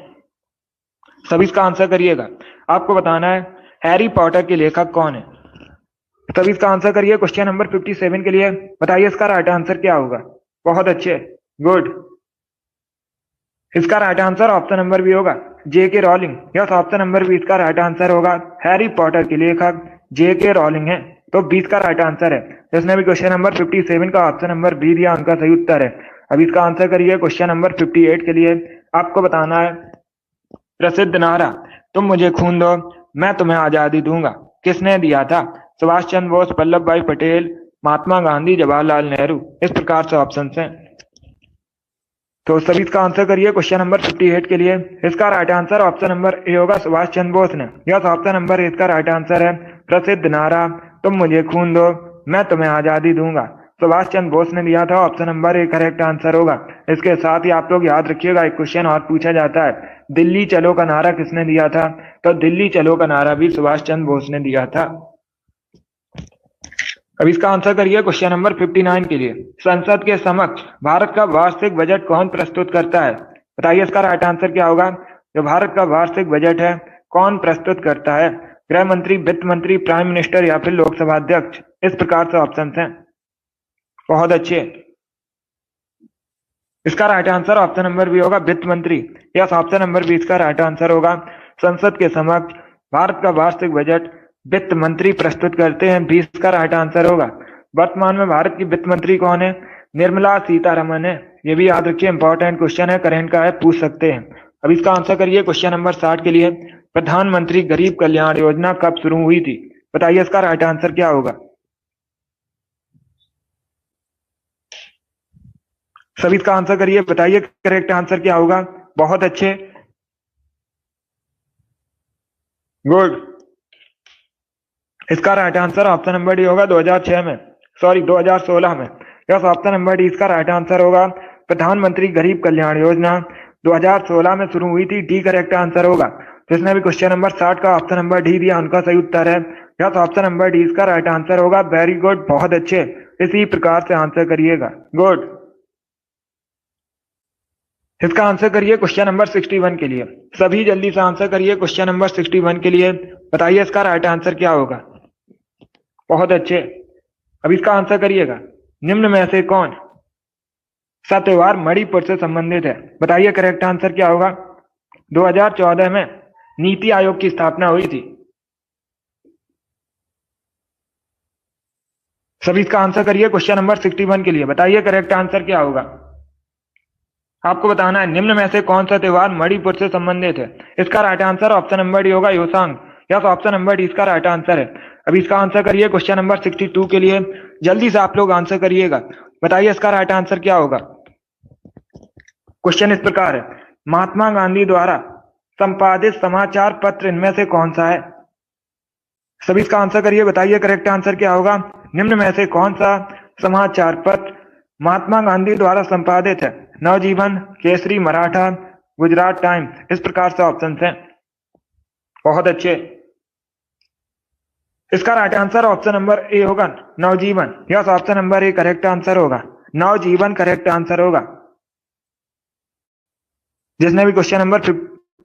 सभी इसका आंसर करिएगा। आपको बताना है हैरी पॉटर के लेखक कौन है। सभी इसका आंसर करिए क्वेश्चन नंबर 57 के लिए। बताइए इसका राइट आंसर क्या होगा। बहुत अच्छे, गुड। इसका right answer option number B होगा, J.K. Rowling. Yes, option number B इसका राइट आंसर होगा। हैरी पॉटर के लेखक J.K. रॉलिंग है, तो 20 का राइट आंसर है। जिसने भी क्वेश्चन नंबर 57 का ऑप्शन नंबर बी दिया, उनका सही उत्तर है। अब इसका आंसर करिए क्वेश्चन नंबर 58 के लिए। आपको बताना है प्रसिद्ध नारा तुम मुझे खून दो मैं तुम्हें आजादी दूंगा किसने दिया था? सुभाष चंद्र बोस, वल्लभ भाई पटेल, महात्मा गांधी, जवाहरलाल नेहरू। इस प्रकार से ऑप्शन हैं। तो सभी इसका आंसर करिए क्वेश्चन नंबर 58 के लिए। इसका right answer option number A होगा, सुभाष चंद्र बोस ने। यस, ऑप्शन नंबर ए इसका राइट आंसर है। प्रसिद्ध नारा तुम मुझे खून दो मैं तुम्हें आजादी दूंगा, सुभाष चंद्र बोस ने दिया था। Option number A correct answer होगा। इसके साथ ही आप लोग याद रखिएगा, एक क्वेश्चन और पूछा जाता है, दिल्ली चलो का नारा किसने दिया था? तो दिल्ली चलो का नारा भी सुभाष चंद्र बोस ने दिया था। अब इसका आंसर करिए क्वेश्चन नंबर 59 के लिए। संसद के समक्ष भारत का वार्षिक बजट कौन प्रस्तुत करता है? बताइए इसका राइट आंसर क्या होगा। जो भारत का वार्षिक बजट है कौन प्रस्तुत करता है? गृह मंत्री, वित्त मंत्री, प्राइम मिनिस्टर या फिर लोकसभा अध्यक्ष। इस प्रकार से ऑप्शन हैं। बहुत अच्छे। इसका right answer option number B होगा, वित्त मंत्री। यस, ऑप्शन नंबर बी इसका राइट आंसर होगा। संसद के समक्ष भारत का वार्षिक बजट वित्त मंत्री प्रस्तुत करते हैं, 20 का राइट आंसर होगा। वर्तमान में भारत की वित्त मंत्री कौन है? निर्मला सीतारमन है। ये भी याद रखिए, इंपॉर्टेंट क्वेश्चन है, करेंट का है, पूछ सकते हैं। अब इसका आंसर करिए क्वेश्चन नंबर 60 के लिए। प्रधानमंत्री गरीब कल्याण योजना कब शुरू हुई थी? बताइए इसका राइट आंसर क्या होगा। सभी इसका आंसर करिए, बताइए करेक्ट आंसर क्या होगा। बहुत अच्छे, गुड। इसका right answer option number D होगा, 2006 में, सॉरी 2016 में। यस, ऑप्शन नंबर डी इसका राइट आंसर होगा। प्रधानमंत्री गरीब कल्याण योजना 2016 में शुरू हुई थी, डी करेक्ट आंसर होगा। जिसने भी क्वेश्चन नंबर 60 का ऑप्शन नंबर डी दिया, उनका सही उत्तर है। यस, ऑप्शन नंबर डी इसका राइट आंसर होगा। वेरी गुड, बहुत अच्छे। इसी प्रकार से आंसर करिएगा, गुड। इसका आंसर करिए क्वेश्चन नंबर 61 के लिए। सभी जल्दी से आंसर करिए क्वेश्चन नंबर 61 के लिए। बताइए इसका राइट आंसर क्या होगा। बहुत अच्छे। अब इसका आंसर करिएगा, निम्न में से कौन सा त्योहार मणिपुर से संबंधित है? बताइए करेक्ट आंसर क्या होगा। 2014 में नीति आयोग की स्थापना हुई थी। सभी इसका आंसर करिए क्वेश्चन नंबर 61 के लिए। बताइए करेक्ट आंसर क्या होगा। आपको बताना है निम्न में से कौन सा त्योहार मणिपुर से संबंधित है। इसका right answer option number D होगा, Yaoshang. Yes, option number D इसका राइट आंसर है। अभी इसका आंसर करिए क्वेश्चन नंबर 62 के लिए। जल्दी से आप लोग आंसर करिएगा। बताइए इसका राइट आंसर क्या होगा। क्वेश्चन इस प्रकार है, महात्मा गांधी द्वारा संपादित समाचार पत्र इनमें से कौन सा है? सभी इसका आंसर करिए। बताइए करेक्ट आंसर क्या होगा। निम्न में से कौन सा समाचार पत्र महात्मा गांधी द्वारा संपादित है? नवजीवन, केसरी, मराठा, गुजरात टाइम्स। इस प्रकार से ऑप्शन हैं। बहुत अच्छे। इसका right answer option number A होगा, Navjivan. Yes, option number A correct answer होगा। नवजीवन करेक्ट आंसर होगा। जिसने भी क्वेश्चन नंबर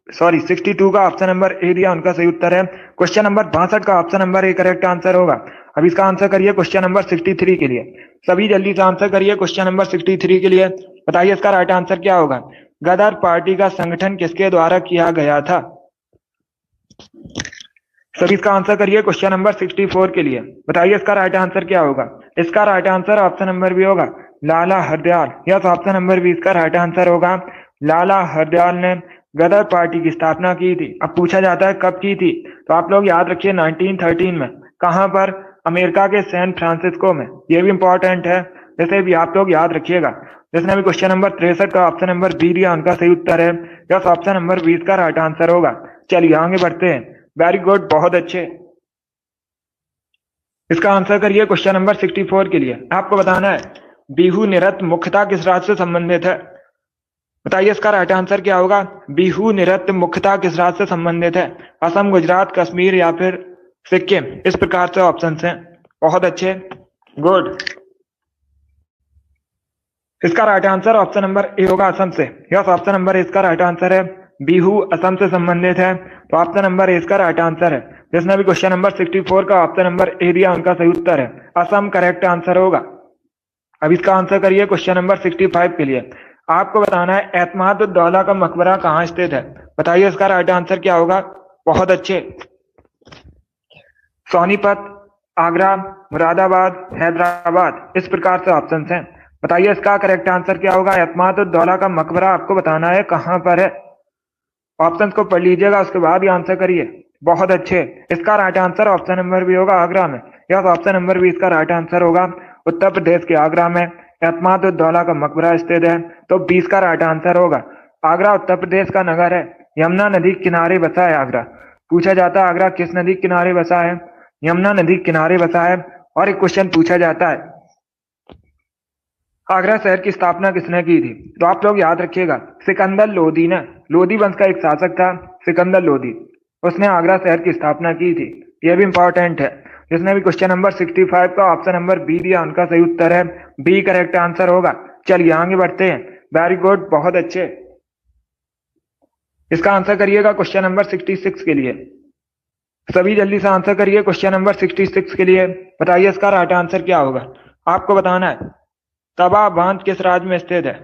62 का ऑप्शन नंबर ए दिया, उनका सही उत्तर है। क्वेश्चन नंबर 62 का option number A correct answer होगा। अब इसका आंसर करिए क्वेश्चन नंबर 63 के लिए। सभी जल्दी से आंसर करिए क्वेश्चन नंबर 63 के लिए। बताइए इसका राइट आंसर क्या होगा। गदर पार्टी का संगठन किसके द्वारा किया गया था? सभी इसका आंसर करिए क्वेश्चन नंबर 64 के लिए। बताइए इसका राइट आंसर क्या होगा। इसका right answer option number B होगा, Lala Hardayal. Yes, option number 20 का राइट आंसर होगा। लाला हरदयाल ने गदर पार्टी की स्थापना की थी। अब पूछा जाता है कब की थी, तो आप लोग याद रखिए 1913 में। कहां पर? अमेरिका के सैन फ्रांसिस्को में। ये भी इंपॉर्टेंट है, इसे भी आप लोग याद रखिएगा। जिसने भी क्वेश्चन नंबर 63 का ऑप्शन नंबर बी दिया उनका सही उत्तर है। यस, ऑप्शन नंबर 20 का राइट आंसर होगा। चलिए आगे बढ़ते हैं। वेरी गुड, बहुत अच्छे। इसका आंसर करिए क्वेश्चन नंबर 64 के लिए। आपको बताना है बिहू नृत्य मुख्यतः किस राज्य से संबंधित है? बताइए इसका राइट आंसर क्या होगा। बिहू नृत्य मुख्यतः किस राज्य से संबंधित है? असम, गुजरात, कश्मीर या फिर सिक्किम। इस प्रकार से ऑप्शन हैं। बहुत अच्छे, गुड। इसका right answer option number A होगा, असम से। यस, ऑप्शन नंबर इसका राइट आंसर है। बिहू असम से संबंधित है, तो ऑप्शन नंबर ए इसका राइट आंसर है। जिसने भी क्वेश्चन नंबर 64 का ऑप्शन नंबर ए दिया उनका सही उत्तर है। असम करेक्ट आंसर होगा। अब इसका आंसर करिए क्वेश्चन नंबर 65 के लिए। आपको बताना है एतमादुद्दौला का मकबरा कहाँ स्थित है? बताइए इसका राइट आंसर क्या होगा। बहुत अच्छे। सोनीपत, आगरा, मुरादाबाद, हैदराबाद। इस प्रकार से ऑप्शन हैं। बताइए इसका करेक्ट आंसर क्या होगा। एतमादुद्दौला का मकबरा आपको बताना है कहां पर है। ऑप्शन को पढ़ लीजिएगा, उसके बाद ही आंसर करिए। बहुत अच्छे। इसका right answer option number B होगा, आगरा में। यह ऑप्शन नंबर 20 का राइट आंसर होगा। उत्तर प्रदेश के आगरा में एतमादुद्दौला का मकबरा स्थित है, तो 20 का राइट आंसर होगा। आगरा उत्तर प्रदेश का नगर है। यमुना नदी किनारे बसा है आगरा। पूछा जाता है आगरा किस नदी किनारे बसा है? यमुना नदी किनारे बसा है। और एक क्वेश्चन पूछा जाता है आगरा शहर की स्थापना किसने की थी? तो आप लोग याद रखिएगा सिकंदर लोदी ने। लोदी वंश का एक शासक था सिकंदर लोदी, उसने आगरा शहर की स्थापना की थी। यह भी इंपॉर्टेंट है। जिसने भी क्वेश्चन नंबर 65 का ऑप्शन नंबर बी दिया उनका सही उत्तर है। बी करेक्ट आंसर होगा। चलिए आगे बढ़ते हैं। वेरी गुड, बहुत अच्छे। इसका आंसर करिएगा क्वेश्चन नंबर 66 के लिए। सभी जल्दी से आंसर करिए क्वेश्चन नंबर 66 के लिए। बताइए इसका राइट आंसर क्या होगा। आपको बताना है तवा बांध किस राज्य में स्थित है?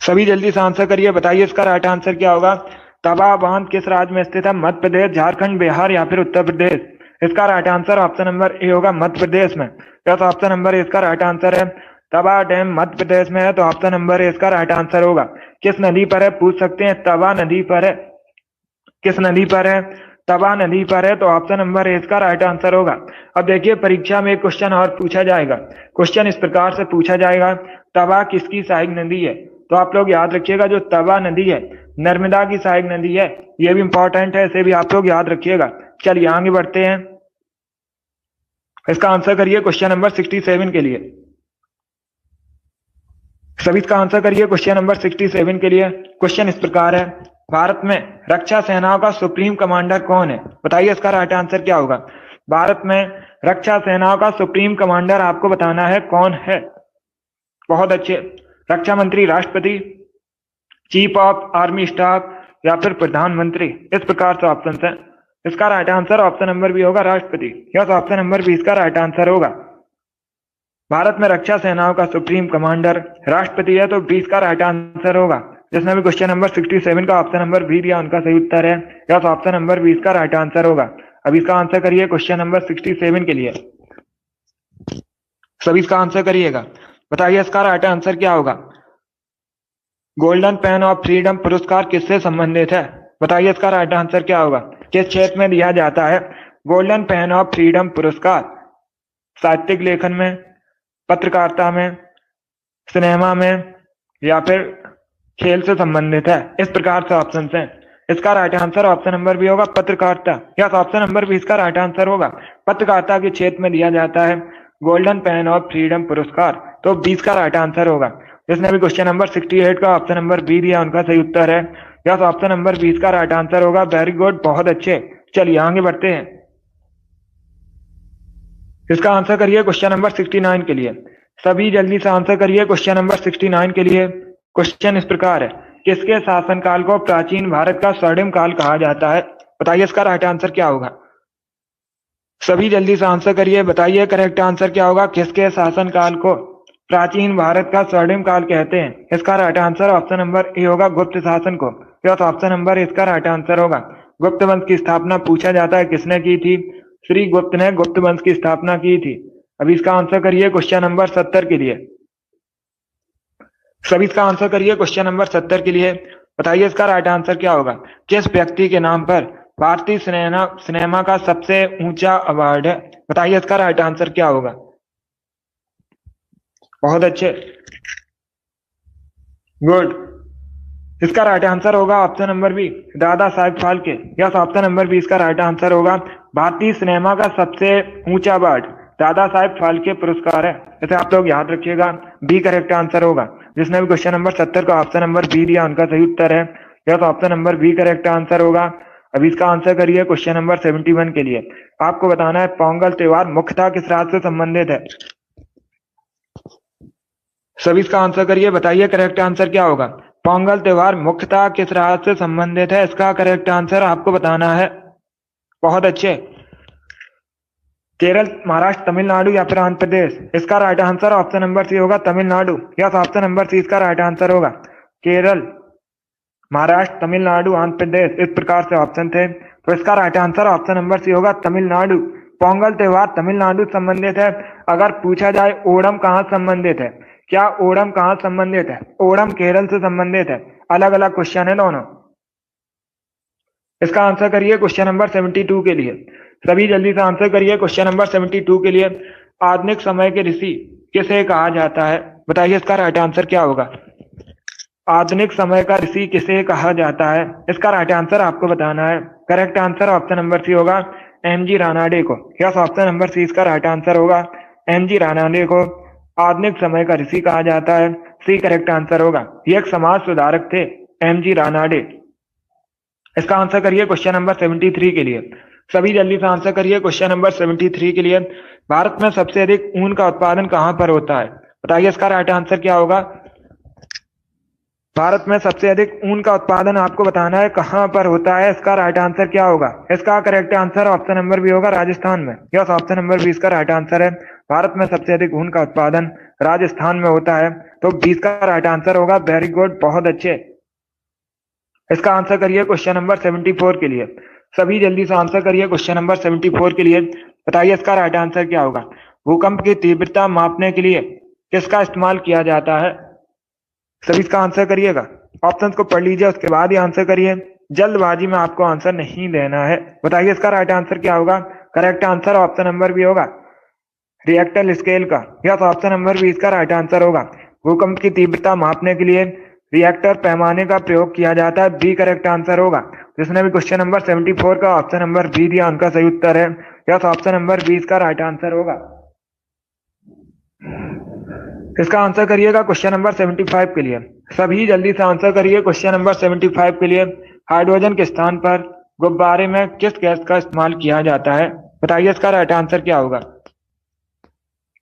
सभी जल्दी से आंसर करिए। बताइए इसका राइट आंसर क्या होगा। तवा बांध किस राज्य में स्थित है? मध्य प्रदेश, झारखंड, बिहार या फिर उत्तर प्रदेश। इसका right answer option number A होगा, मध्य प्रदेश में। यस, ऑप्शन नंबर ए इसका राइट आंसर है। तवा डैम मध्य प्रदेश में है, तो ऑप्शन नंबर ए इसका राइट आंसर होगा। किस नदी पर है पूछ सकते हैं। तवा नदी पर है। किस नदी पर है? तवा नदी पर है, तो ऑप्शन नंबर ए इसका राइट आंसर होगा। अब देखिए परीक्षा में एक क्वेश्चन और पूछा जाएगा। क्वेश्चन इस प्रकार से पूछा जाएगा तवा किसकी सहायक नदी है? तो आप लोग याद रखिएगा जो तवा नदी है नर्मदा की सहायक नदी है। यह भी इंपॉर्टेंट है, इसे भी आप लोग याद रखिएगा। चलिए आगे बढ़ते हैं। इसका आंसर करिए क्वेश्चन नंबर 67 के लिए। सभी इसका आंसर करिए क्वेश्चन नंबर 67 के लिए। क्वेश्चन इस प्रकार है भारत में रक्षा सेनाओं का सुप्रीम कमांडर कौन है? बताइए इसका राइट आंसर क्या होगा। भारत में रक्षा सेनाओं का सुप्रीम कमांडर आपको बताना है कौन है। बहुत अच्छे। रक्षा मंत्री, राष्ट्रपति, चीफ ऑफ आर्मी स्टाफ या फिर प्रधानमंत्री। इस प्रकार से ऑप्शन है। इसका right answer option number B होगा, राष्ट्रपति। यस, ऑप्शन नंबर 20 का राइट आंसर होगा। भारत में रक्षा सेनाओं का सुप्रीम कमांडर राष्ट्रपति है, तो 20 का राइट आंसर होगा। जिसने भी क्वेश्चन नंबर 67 का ऑप्शन नंबर बी दिया उनका सही उत्तर है। यस, ऑप्शन नंबर 20 का राइट आंसर होगा। अब इसका आंसर करिए क्वेश्चन नंबर 67 के लिए। सभी इसका आंसर करिएगा। बताइए इसका राइट आंसर क्या होगा। गोल्डन पेन ऑफ फ्रीडम पुरस्कार किससे संबंधित है? बताइए इसका राइट आंसर क्या होगा। किस क्षेत्र में दिया जाता है गोल्डन पेन ऑफ फ्रीडम पुरस्कार? साहित्यिक लेखन में, पत्रकारिता में, सिनेमा में या फिर खेल से संबंधित है। इस प्रकार से ऑप्शन हैं। इसका right answer option number B होगा, पत्रकारिता। यस, ऑप्शन नंबर 20 का राइट आंसर होगा। पत्रकारिता के क्षेत्र में दिया जाता है गोल्डन पेन ऑफ फ्रीडम पुरस्कार, तो 20 का राइट आंसर होगा। जिसने भी क्वेश्चन नंबर 68 का ऑप्शन नंबर बी दिया उनका सही उत्तर है। यस, ऑप्शन नंबर 20 का राइट आंसर होगा। वेरी गुड, बहुत अच्छे। चलिए आगे बढ़ते हैं। इसका आंसर करिए क्वेश्चन नंबर 69 के लिए। सभी जल्दी से आंसर करिए क्वेश्चन नंबर 69 के लिए। क्वेश्चन इस प्रकार है किसके शासनकाल को प्राचीन भारत का स्वर्णिम काल कहा जाता है? बताइए इसका राइट आंसर क्या होगा। सभी जल्दी से आंसर करिए। बताइए करेक्ट आंसर क्या होगा। किसके शासनकाल को प्राचीन भारत का स्वर्णिम काल कहते हैं? इसका right answer option number A होगा, गुप्त शासन को। यस, ऑप्शन नंबर इसका राइट आंसर होगा। गुप्त वंश की स्थापना पूछा जाता है किसने की थी? श्री गुप्त ने गुप्त वंश की स्थापना की थी। अभी इसका आंसर करिए क्वेश्चन नंबर 70 के लिए। सभी इसका आंसर करिए क्वेश्चन नंबर 70 के लिए। बताइए इसका राइट आंसर क्या होगा। किस व्यक्ति के नाम पर भारतीय सिनेमा का सबसे ऊंचा अवार्ड है। बताइए इसका राइट आंसर क्या होगा। बहुत अच्छे, गुड। इसका राइट आंसर होगा option number B, Dada Saheb Phalke. Yes, option number B इसका राइट आंसर होगा। भारतीय सिनेमा का सबसे ऊंचा अवार्ड दादा साहेब फाल्के पुरस्कार है। इसे आप लोग याद रखिएगा। बी करेक्ट आंसर होगा। जिसने भी क्वेश्चन नंबर 70 का ऑप्शन नंबर बी दिया उनका सही उत्तर है। Yes, option number B correct answer होगा। अभी इसका आंसर करिए क्वेश्चन नंबर 71 के लिए। आपको बताना है पोंगल त्योहार मुख्यतः किस राज्य से संबंधित है। सभी इसका आंसर करिए। बताइए करेक्ट आंसर क्या होगा। पोंगल त्योहार मुख्यतः किस राज्य से संबंधित है। इसका करेक्ट आंसर आपको बताना है। बहुत अच्छे। केरल, महाराष्ट्र, तमिलनाडु या फिर आंध्र प्रदेश। इसका right answer option number C होगा, Tamil Nadu. Yes, option number C इसका राइट आंसर होगा। केरल, महाराष्ट्र, तमिलनाडु, आंध्र प्रदेश, इस प्रकार से ऑप्शन थे। तो इसका right answer option number C होगा, तमिलनाडु। पोंगल त्योहार तमिलनाडु से संबंधित है। अगर पूछा जाए ओणम कहाँ संबंधित है, क्या ओणम कहाँ संबंधित है। ओणम केरल से संबंधित है। अलग अलग क्वेश्चन है दोनों। इसका आंसर करिए क्वेश्चन नंबर 72 के लिए। सभी जल्दी से आंसर करिए क्वेश्चन नंबर 72 के लिए। आधुनिक समय के ऋषि किसे कहा जाता है। बताइए इसका राइट आंसर क्या होगा। आधुनिक समय का ऋषि किसे कहा जाता है। इसका राइट आंसर आपको बताना है। Correct answer option number C होगा, एमजी रानाडे को। यस, ऑप्शन नंबर सी इसका राइट आंसर होगा। एमजी रानाडे को आधुनिक समय का ऋषि कहा जाता है। सी करेक्ट आंसर होगा। ये एक समाज सुधारक थे, एमजी रानाडे। इसका आंसर करिए क्वेश्चन नंबर 73 के लिए। सभी जल्दी से आंसर करिए क्वेश्चन नंबर 73 के लिए। भारत में सबसे अधिक ऊन का उत्पादन कहां पर होता है। बताइए इसका राइट आंसर क्या होगा। भारत में सबसे अधिक ऊन का उत्पादन आपको बताना है कहां पर होता है। इसका राइट आंसर क्या होगा। इसका correct answer option number B होगा, राजस्थान में। यस, ऑप्शन नंबर बी इसका राइट आंसर है। भारत में सबसे अधिक ऊन का उत्पादन राजस्थान में होता है। तो 20 का राइट आंसर होगा। वेरी गुड, बहुत अच्छे। इसका आंसर करिए क्वेश्चन नंबर 74 के लिए। सभी जल्दी से आंसर करिए क्वेश्चन नंबर 74 के लिए। बताइए इसका राइट आंसर क्या होगा। भूकंप की तीव्रता मापने के लिए किसका इस्तेमाल किया जाता है। सभी इसका आंसर करिएगा। ऑप्शंस को पढ़ लीजिए, उसके बाद ही आंसर करिए। जल्दबाजी में आपको आंसर नहीं देना है। बताइए इसका राइट आंसर क्या होगा। Correct answer option number B होगा, रिएक्टर स्केल का। यस, ऑप्शन नंबर बी इसका राइट आंसर होगा। भूकंप की तीव्रता मापने के लिए रिएक्टर पैमाने का प्रयोग किया जाता है। बी करेक्ट आंसर होगा। जिसने भी क्वेश्चन नंबर 74 का ऑप्शन नंबर बी दिया उनका सही उत्तर है। यस, ऑप्शन नंबर बी इसका राइट आंसर होगा। इसका आंसर करिएगा क्वेश्चन नंबर 75 के लिए। सभी जल्दी से आंसर करिए क्वेश्चन नंबर 75 के लिए। हाइड्रोजन के स्थान पर गुब्बारे में किस गैस का इस्तेमाल किया जाता है। बताइए इसका राइट आंसर क्या होगा।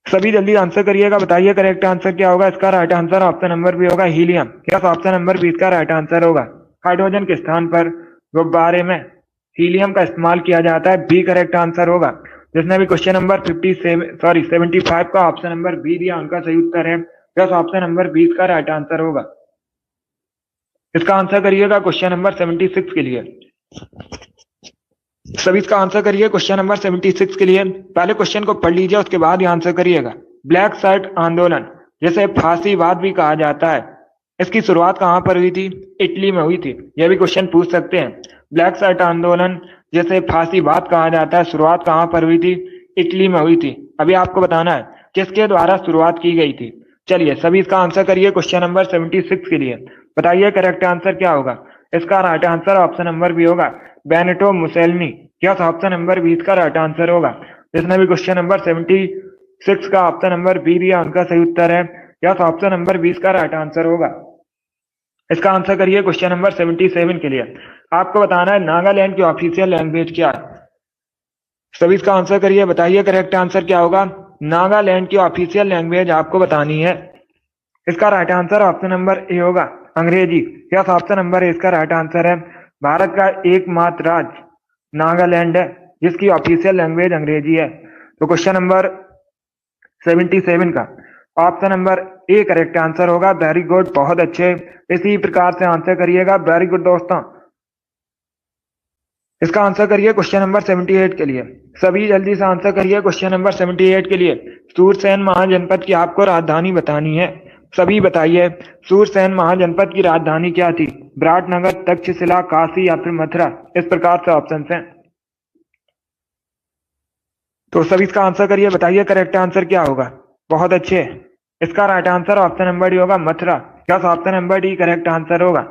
सभी जल्दी आंसर करिएगा। बताइए करेक्ट आंसर क्या होगा। इसका right answer option number B होगा, helium. Yes, option number B इसका राइट आंसर होगा। हाइड्रोजन के स्थान पर गुब्बारे में हीलियम का इस्तेमाल किया जाता है। बी करेक्ट आंसर होगा। जिसने भी क्वेश्चन नंबर 75 का ऑप्शन नंबर बी दिया उनका सही उत्तर है। यस, ऑप्शन नंबर बी इसका राइट आंसर होगा। इसका आंसर करिएगा क्वेश्चन नंबर 76 के लिए। सभी इसका आंसर करिए क्वेश्चन नंबर 76 के लिए। पहले क्वेश्चन को पढ़ लीजिए, उसके बाद ही आंसर करिएगा। ब्लैक शर्ट आंदोलन, जिसे फांसीवाद भी कहा जाता है, इसकी शुरुआत कहां पर हुई थी। इटली में हुई थी। यह भी क्वेश्चन पूछ सकते हैं। ब्लैक शर्ट आंदोलन जिसे फांसीवाद कहा जाता है, शुरुआत कहां पर हुई थी। इटली में हुई थी। अभी आपको बताना है किसके द्वारा शुरुआत की गई थी। चलिए सभी इसका आंसर करिए क्वेश्चन नंबर 76 के लिए। बताइए करेक्ट आंसर क्या होगा। इसका right answer option number B होगा, Benito Mussolini. Yes, option number B इसका राइट आंसर होगा। जिसने भी क्वेश्चन नंबर 76 का ऑप्शन नंबर बी दिया उनका सही उत्तर है। यस, ऑप्शन नंबर बी इसका राइट आंसर होगा। इसका आंसर करिए क्वेश्चन नंबर 77 के लिए। आपको बताना है नागालैंड की ऑफिशियल लैंग्वेज क्या है। सभी इसका आंसर करिए। बताइए करेक्ट आंसर क्या होगा। नागालैंड की ऑफिशियल लैंग्वेज आपको बतानी है। इसका right answer option number A होगा, अंग्रेजी। यस, ऑप्शन नंबर ए इसका राइट आंसर है। भारत का एकमात्र राज्य नागालैंड है जिसकी ऑफिशियल लैंग्वेज अंग्रेजी है। तो क्वेश्चन नंबर 77 का option number A correct answer होगा। वेरी गुड, बहुत अच्छे। इसी प्रकार से आंसर करिएगा। वेरी गुड दोस्तों। इसका आंसर करिए क्वेश्चन नंबर 78 के लिए। सभी जल्दी से आंसर करिए क्वेश्चन नंबर 78 के लिए। सूरसेन महाजनपद की आपको राजधानी बतानी है। सभी बताइए, सूरसेन महाजनपद की राजधानी क्या थी? विराटनगर, तक्षशिला, काशी या फिर मथुरा? इस प्रकार से ऑप्शन हैं। तो सभी इसका आंसर करिए, बताइए करेक्ट आंसर क्या होगा। बहुत अच्छे, इसका right answer option number D होगा, मथुरा। क्या option number D correct answer होगा?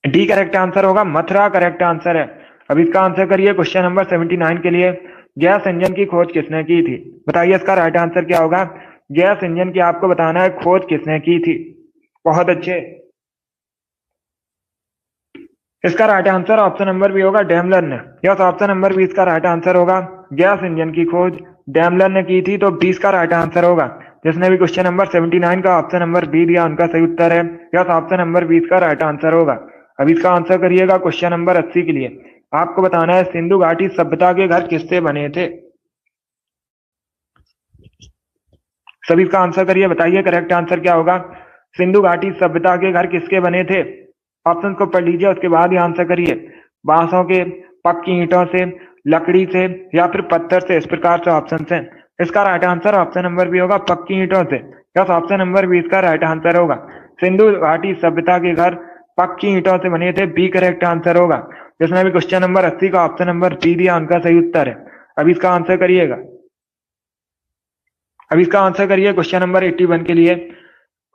डी करेक्ट आंसर होगा, मथुरा करेक्ट आंसर है। अब इसका आंसर करिए क्वेश्चन नंबर 79 के लिए। गैस इंजन की खोज किसने की थी? बताइए इसका राइट आंसर क्या होगा। गैस इंजन की आपको बताना है खोज किसने की थी। बहुत अच्छे, इसका right answer option number B होगा, डेमलर ने। यस, ऑप्शन नंबर बी इसका राइट आंसर होगा। गैस इंजन की खोज डेमलर ने की थी, तो 20 का राइट आंसर होगा। जिसने भी क्वेश्चन नंबर 79 का ऑप्शन नंबर बी दिया उनका सही उत्तर है। यस, ऑप्शन नंबर 20 का राइट आंसर होगा। अब इसका आंसर करिएगा क्वेश्चन नंबर 80 के लिए। आपको बताना है सिंधु घाटी सभ्यता के घर किससे बने थे? सभी इसका आंसर करिए, बताइए करेक्ट आंसर क्या होगा। सिंधु घाटी सभ्यता के घर किसके बने थे? ऑप्शन को पढ़ लीजिए, उसके बाद ही आंसर करिए। बांसों के, पक्की ईंटों से, लकड़ी से या फिर पत्थर से? इस प्रकार से ऑप्शन है। इसका right answer option number B होगा, पक्की ईंटों से। यस, ऑप्शन नंबर बी इसका राइट आंसर होगा। सिंधु घाटी सभ्यता के घर पक्की ईंटों से बने थे, बी करेक्ट आंसर होगा। जिसने भी क्वेश्चन नंबर 80 का ऑप्शन नंबर बी दिया उनका सही उत्तर है। अब इसका आंसर करिएगा। अब इसका आंसर करिए क्वेश्चन नंबर 81 के लिए।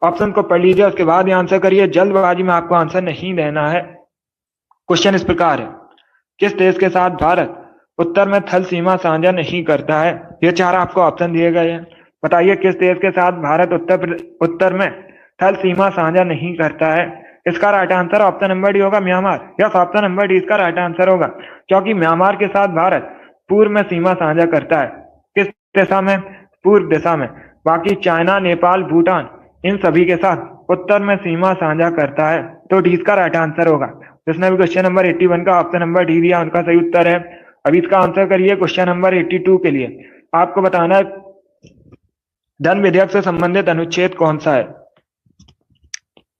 ऑप्शन को पढ़ लीजिए, उसके बाद ही आंसर करिए। जल्दबाजी में आपको आंसर नहीं देना है। क्वेश्चन इस प्रकार है, किस देश के साथ भारत उत्तर में थल सीमा साझा नहीं करता है? ये चार आपको ऑप्शन दिए गए हैं। बताइए किस देश के साथ भारत उत्तर में थल सीमा साझा नहीं करता है? इसका right answer option number D होगा, Myanmar. Yes, option number D इसका राइट आंसर होगा, क्योंकि म्यांमार के साथ भारत पूर्व में सीमा साझा करता है। किस दिशा में? पूर्व दिशा में। बाकी चाइना, नेपाल, भूटान, इन सभी के साथ उत्तर में सीमा साझा करता है, तो डी इसका राइट आंसर होगा। जिसने भी क्वेश्चन नंबर 81 का ऑप्शन नंबर डी दिया उनका सही उत्तर है। अभी इसका आंसर करिए क्वेश्चन नंबर 82 के लिए। आपको बताना है धन विधेयक से संबंधित अनुच्छेद कौन सा है?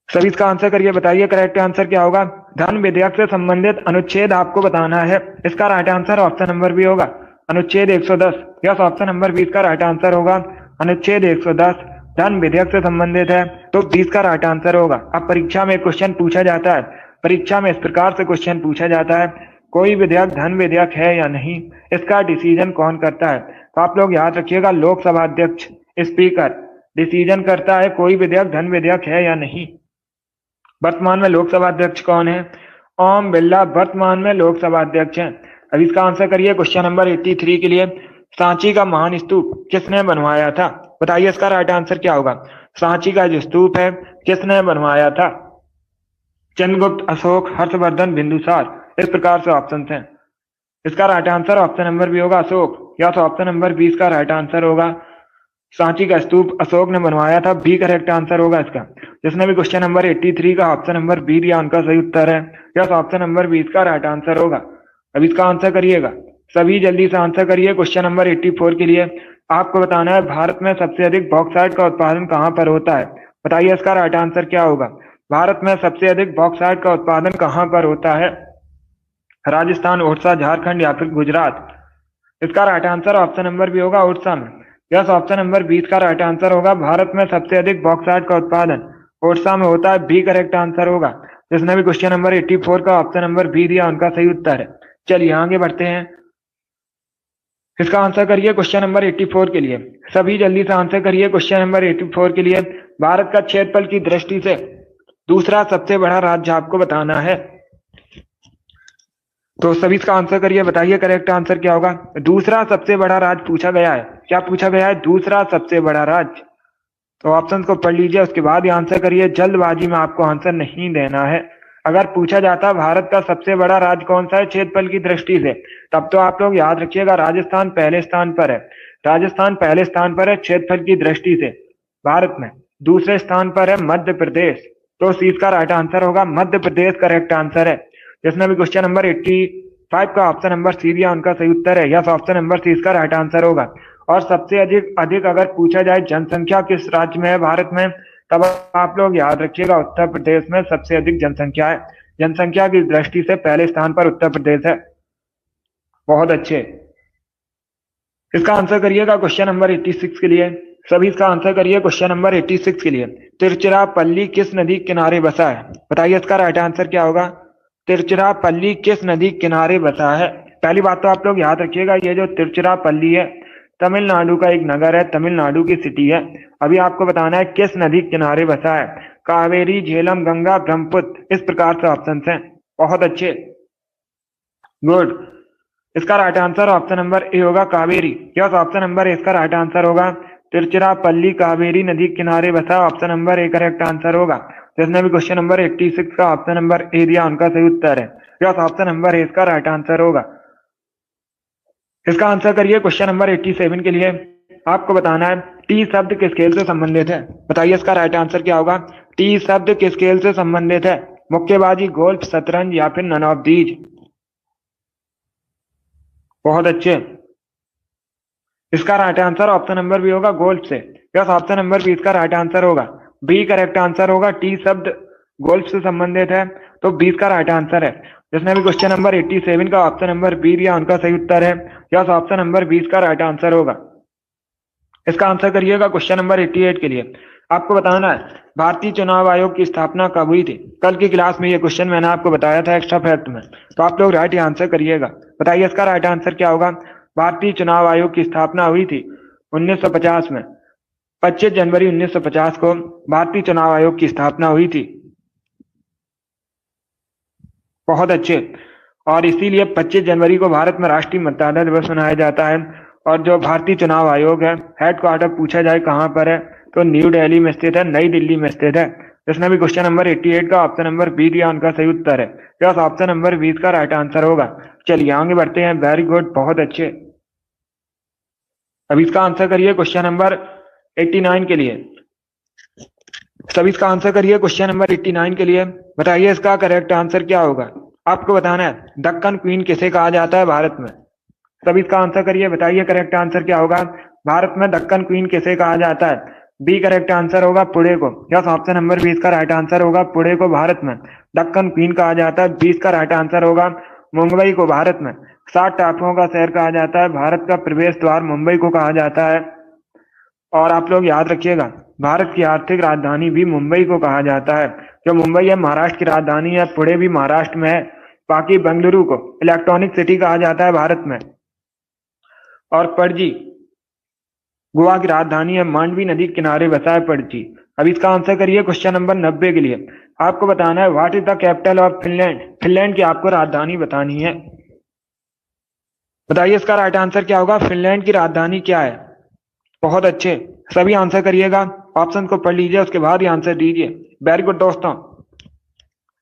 सभी इसका आंसर करिए, बताइए करेक्ट आंसर क्या होगा। धन विधेयक से संबंधित अनुच्छेद आपको बताना है। इसका right answer option number B होगा, अनुच्छेद 110। यस, ऑप्शन नंबर 20 का राइट आंसर होगा, अनुच्छेद 110 धन विधेयक से संबंधित है, तो 20 का राइट आंसर होगा। अब परीक्षा में क्वेश्चन पूछा जाता है, परीक्षा में इस प्रकार से क्वेश्चन पूछा जाता है, कोई विधेयक धन विधेयक है या नहीं, इसका डिसीजन कौन करता है? तो आप लोग याद रखिएगा, लोकसभा अध्यक्ष, स्पीकर डिसीजन करता है कोई विधेयक धन विधेयक है या नहीं। वर्तमान में लोकसभा अध्यक्ष कौन है? ओम बिरला वर्तमान में लोकसभा अध्यक्ष हैं। अब इसका आंसर करिए क्वेश्चन नंबर 83 के लिए। सांची का महान स्तूप किसने बनवाया था? बताइए इसका राइट आंसर क्या होगा। सांची का जो स्तूप है किसने बनवाया था? चंद्रगुप्त, अशोक, हर्षवर्धन, बिंदुसार? इस प्रकार से ऑप्शन हैं। इसका right answer option number B होगा, अशोक। या तो ऑप्शन नंबर 20 का राइट आंसर होगा, सांची का स्तूप अशोक ने बनवाया था, बी करेक्ट आंसर होगा इसका। जिसने भी क्वेश्चन नंबर 83 का ऑप्शन नंबर बी दिया उनका सही उत्तर है। यस, ऑप्शन नंबर 20 का राइट आंसर होगा। अब इसका आंसर करिएगा, सभी जल्दी से आंसर करिए क्वेश्चन नंबर 84 के लिए। आपको बताना है भारत में सबसे अधिक बॉक्साइट का उत्पादन कहाँ पर होता है? बताइए इसका राइट आंसर क्या होगा। भारत में सबसे अधिक बॉक्साइट का उत्पादन कहाँ पर होता है? राजस्थान, उड़ीसा, झारखंड या फिर गुजरात? इसका right answer option number B होगा, उड़ीसा में। यस, ऑप्शन नंबर 20 का राइट आंसर होगा, भारत में सबसे अधिक बॉक्साइट का उत्पादन उड़ीसा में होता है, बी करेक्ट आंसर होगा। जिसने भी क्वेश्चन नंबर 84 का ऑप्शन नंबर बी दिया उनका सही उत्तर है। चलिए आगे बढ़ते हैं। इसका आंसर करिए क्वेश्चन नंबर 84 के लिए। सभी जल्दी से आंसर करिए क्वेश्चन नंबर 84 के लिए। भारत का क्षेत्रफल की दृष्टि से दूसरा सबसे बड़ा राज्य आपको बताना है, तो सभी इसका आंसर करिए, बताइए करेक्ट आंसर क्या होगा। दूसरा सबसे बड़ा राज्य पूछा गया है। क्या पूछा गया है? दूसरा सबसे बड़ा राज्य। तो ऑप्शन को पढ़ लीजिए, उसके बाद ही आंसर करिए। जल्दबाजी में आपको आंसर नहीं देना है। अगर पूछा जाता भारत का सबसे बड़ा राज्य कौन सा है क्षेत्रफल की दृष्टि से, तब तो आप लोग याद रखिएगा राजस्थान पहले स्थान पर है। राजस्थान पहले स्थान पर है क्षेत्रफल की दृष्टि से भारत में। दूसरे स्थान पर है मध्य प्रदेश, तो सी का राइट आंसर होगा, मध्य प्रदेश करेक्ट आंसर है। जिसने भी क्वेश्चन नंबर 85 का ऑप्शन नंबर सी दिया उनका सही उत्तर है। यस, ऑप्शन नंबर सी इसका राइट आंसर होगा। और सबसे अधिक अगर पूछा जाए जनसंख्या किस राज्य में है भारत में, तब आप लोग याद रखिएगा उत्तर प्रदेश में सबसे अधिक जनसंख्या है। जनसंख्या की दृष्टि से पहले स्थान पर उत्तर प्रदेश है। बहुत अच्छे। इसका आंसर करिएगा क्वेश्चन नंबर 86 के लिए। सभी इसका आंसर करिए क्वेश्चन नंबर 86 के लिए। तिरुचिरापल्ली किस नदी किनारे बसा है? बताइए इसका राइट आंसर क्या होगा। तिरुचिरापल्ली किस नदी किनारे बसा है? पहली बात तो आप लोग याद रखिएगा, ये जो तिरुचिरापल्ली है तमिलनाडु का एक नगर है, तमिलनाडु की सिटी है। अभी आपको बताना है किस नदी किनारे बसा है। कावेरी, झेलम, गंगा, ब्रह्मपुत्र, इस प्रकार से ऑप्शन हैं। बहुत अच्छे, गुड। इसका right answer option number A होगा, Kaveri. Yes, option number A इसका राइट आंसर होगा। तिरुचिरापल्ली कावेरी नदी किनारे बसा, option number A correct answer होगा। जिसने भी क्वेश्चन नंबर 86 का ऑप्शन नंबर ए दिया उनका सही उत्तर है। यस, ऑप्शन नंबर ए इसका राइट आंसर होगा। इसका आंसर करिए क्वेश्चन नंबर 87 के लिए। आपको बताना है टी शब्द किस खेल से संबंधित है? बताइए इसका राइट आंसर क्या होगा। टी शब्द किस खेल से संबंधित है? मुक्केबाजी, गोल्फ, शतरंज या फिर नन ऑफ दीज? बहुत अच्छे। इसका right answer option number B होगा, गोल्फ से। यस, ऑप्शन नंबर बी इसका राइट आंसर होगा। बी करेक्ट आंसर होगा। टी शब्द गोल्फ से संबंधित है तो बी का राइट आंसर है। जिसने भी क्वेश्चन नंबर 87 का ऑप्शन नंबर बी दिया उनका सही उत्तर है। यस, ऑप्शन नंबर 20 का राइट आंसर होगा। इसका आंसर करिएगा क्वेश्चन नंबर 88 के लिए। आपको बताना है भारतीय चुनाव आयोग की स्थापना कब हुई थी? कल की क्लास में ये क्वेश्चन मैंने आपको बताया था एक्स्ट्रा फैक्ट में, तो आप लोग राइट आंसर करिएगा। बताइए इसका राइट आंसर क्या होगा। भारतीय चुनाव आयोग की स्थापना हुई थी 1950 में। 25 जनवरी 1950 को भारतीय चुनाव आयोग की स्थापना हुई थी। बहुत अच्छे। और इसीलिए 25 जनवरी को भारत में राष्ट्रीय मतदाता दिवस मनाया जाता है। और जो भारतीय चुनाव आयोग है हेडक्वार्टर पूछा जाए कहाँ पर है तो न्यू दिल्ली में स्थित है, नई दिल्ली में स्थित है। जिसने भी क्वेश्चन नंबर 88 का ऑप्शन नंबर बी दिया उनका सही उत्तर है। यस, ऑप्शन नंबर 20 का राइट आंसर होगा। चलिए आगे बढ़ते हैं। वेरी गुड, बहुत अच्छे। अब इसका आंसर करिए क्वेश्चन नंबर 89 के लिए। सभी इसका आंसर करिए क्वेश्चन नंबर 89 के लिए। बताइए इसका करेक्ट आंसर क्या होगा। आपको बताना है दक्कन क्वीन किसे कहा जाता है भारत में? सभी इसका आंसर करिए। बताइए करेक्ट आंसर क्या होगा। भारत में दक्कन क्वीन किसे कहा जाता है? बी करेक्ट आंसर होगा, पुणे को। यस, ऑप्शन नंबर 20 का राइट आंसर होगा। पुणे को भारत में दक्कन क्वीन कहा जाता है। 20 का राइट आंसर होगा। मुंबई को भारत में 7 टापुओं का शहर कहा जाता है। भारत का प्रवेश द्वार मुंबई को कहा जाता है। और आप लोग याद रखिएगा भारत की आर्थिक राजधानी भी मुंबई को कहा जाता है। जो मुंबई है महाराष्ट्र की राजधानी है, पुणे भी महाराष्ट्र में है। बाकी बेंगलुरु को इलेक्ट्रॉनिक सिटी कहा जाता है भारत में। और पणजी गोवा की राजधानी है। मांडवी नदी किनारे बसा है पणजी। अब इसका आंसर करिए क्वेश्चन नंबर 90 के लिए। आपको बताना है what is the capital of Finland? Finland की आपको राजधानी बतानी है। बताइए इसका राइट आंसर क्या होगा। फिनलैंड की राजधानी क्या है? बहुत अच्छे, सभी आंसर करिएगा। ऑप्शन को पढ़ लीजिए उसके बाद ही आंसर दीजिए। वेरी गुड दोस्तों।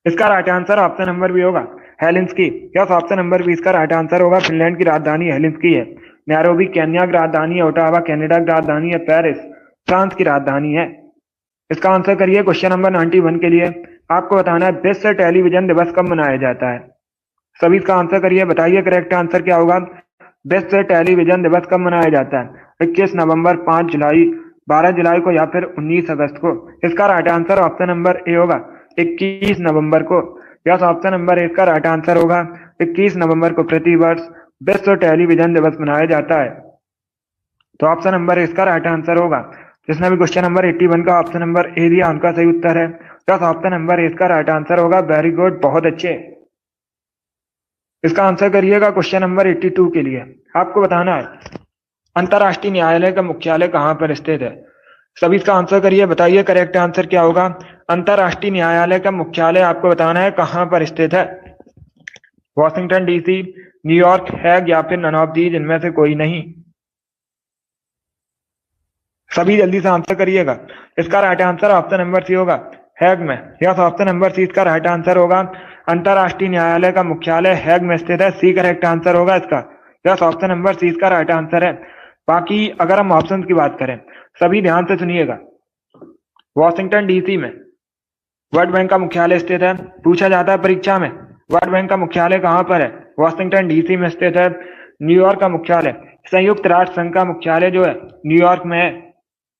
इसका right answer option number B होगा, Helsinki. Yes, option number B इसका राइट आंसर होगा। फिनलैंड की राजधानी हेलिंस्की है। नैरोबी केन्या की राजधानी है। ओटावा कनाडा की राजधानी है। पेरिस फ्रांस की राजधानी है। इसका आंसर करिए क्वेश्चन नंबर 91 के लिए। आपको बताना है विश्व टेलीविजन दिवस कब मनाया जाता है? सभी इसका आंसर करिए। बताइए करेक्ट आंसर क्या होगा। विश्व टेलीविजन दिवस कब मनाया जाता है? 21 नवंबर, 5 जुलाई, 12 जुलाई को या फिर 19 अगस्त को? इसका right answer option number A होगा, 21 नवंबर को। यस, ऑप्शन नंबर ए इसका राइट आंसर होगा। 21 नवंबर को प्रतिवर्ष विश्व टेलीविजन दिवस मनाया जाता है। तो ऑप्शन नंबर ए इसका राइट आंसर होगा। जिसने भी क्वेश्चन नंबर 81 का ऑप्शन नंबर ए दिया उनका सही उत्तर है। यस, ऑप्शन नंबर ए इसका राइट आंसर होगा। वेरी गुड, बहुत अच्छे। इसका आंसर करिएगा क्वेश्चन नंबर 82 के लिए। आपको बताना है अंतर्राष्ट्रीय न्यायालय का मुख्यालय कहाँ पर स्थित है? सभी इसका आंसर करिए। बताइए करेक्ट आंसर क्या होगा। अंतर्राष्ट्रीय न्यायालय का मुख्यालय आपको बताना है कहाँ पर स्थित है। वॉशिंगटन डीसी, न्यूयॉर्क, हैग या फिर नन ऑफ दीज, इनमें से कोई नहीं। सभी जल्दी से आंसर करिएगा। इसका right answer option number C होगा, हैग में। यस, ऑप्शन नंबर सी इसका राइट आंसर होगा। अंतर्राष्ट्रीय न्यायालय का मुख्यालय हैग में स्थित है। सी करेक्ट आंसर होगा इसका। यस, ऑप्शन नंबर सी इसका राइट आंसर है। बाकी अगर हम ऑप्शन की बात करें, सभी ध्यान से सुनिएगा। वॉशिंगटन डीसी में वर्ल्ड बैंक का मुख्यालय स्थित है। पूछा जाता है परीक्षा में वर्ल्ड बैंक का मुख्यालय कहाँ पर है? वॉशिंगटन डीसी में स्थित है। न्यूयॉर्क का मुख्यालय, संयुक्त राष्ट्र संघ का मुख्यालय जो है न्यूयॉर्क में है।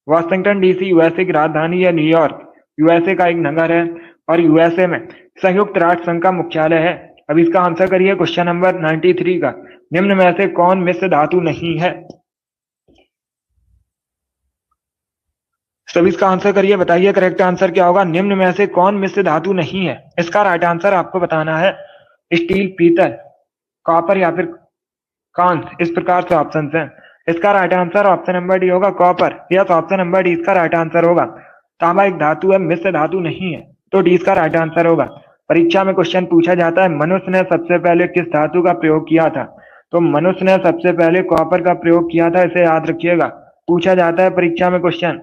वॉशिंगटन डीसी यूएसए की राजधानी है। न्यूयॉर्क यूएसए का एक नगर है। और यूएसए में संयुक्त राष्ट्र संघ का मुख्यालय है? अब इसका आंसर करिए क्वेश्चन नंबर 93 का। निम्न में से कौन मिश्र धातु नहीं है? सभी इसका आंसर करिए, बताइए करेक्ट आंसर क्या होगा। निम्न में से कौन मिश्र धातु नहीं है? इसका राइट आंसर आपको बताना है स्टील, पीतल, कॉपर या फिर कांस्य। इस प्रकार से ऑप्शन है। इसका right answer option number D होगा, copper. Yes, option number D इसका राइट आंसर होगा। तांबा एक धातु है, मिश्र धातु नहीं है, तो डी इसका राइट आंसर होगा। परीक्षा में क्वेश्चन पूछा जाता है मनुष्य ने सबसे पहले किस धातु का प्रयोग किया था? तो मनुष्य ने सबसे पहले कॉपर का प्रयोग किया था, इसे याद रखिएगा, पूछा जाता है परीक्षा में क्वेश्चन।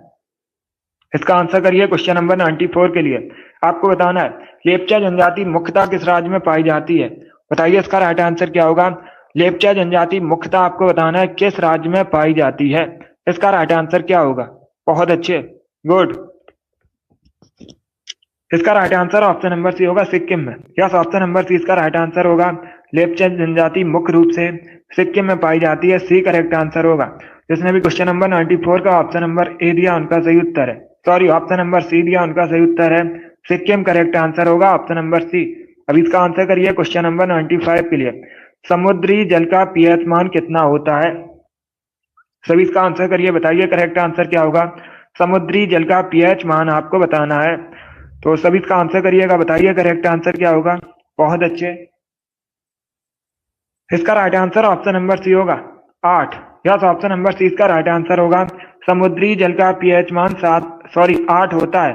इसका आंसर करिए क्वेश्चन नंबर 94 के लिए। आपको बताना है लेप्चा जनजाति मुख्यतः किस राज्य में पाई जाती है? बताइए इसका राइट आंसर क्या होगा। लेप्चा जनजाति मुख्यतः आपको बताना है किस राज्य में पाई जाती है। इसका राइट आंसर क्या होगा? बहुत अच्छे, गुड। इसका right answer option number C होगा, सिक्किम में। यस, ऑप्शन नंबर सी इसका राइट आंसर होगा। लेप्चा जनजाति मुख्य रूप से सिक्किम में पाई जाती है, सी करेक्ट आंसर होगा। जिसने भी क्वेश्चन नंबर 94 का ऑप्शन नंबर ए दिया उनका सही उत्तर है, सॉरी ऑप्शन नंबर सी दिया उनका सही उत्तर है सिक्किम। करेक्ट आंसर होगा ऑप्शन नंबर सी। अब इसका आंसर करिए क्वेश्चन नंबर 95 के लिए। समुद्री जल का पीएच मान कितना होता है? सभी इसका आंसर करिए, बताइए करेक्ट आंसर क्या होगा। समुद्री जल का पीएच मान आपको बताना है, तो सभी इसका आंसर करिएगा, बताइए करेक्ट आंसर क्या होगा। बहुत अच्छे। इसका right answer option number C होगा, 8। यस, ऑप्शन नंबर सी इसका राइट आंसर होगा। समुद्री जल का पीएच मान 8 होता है।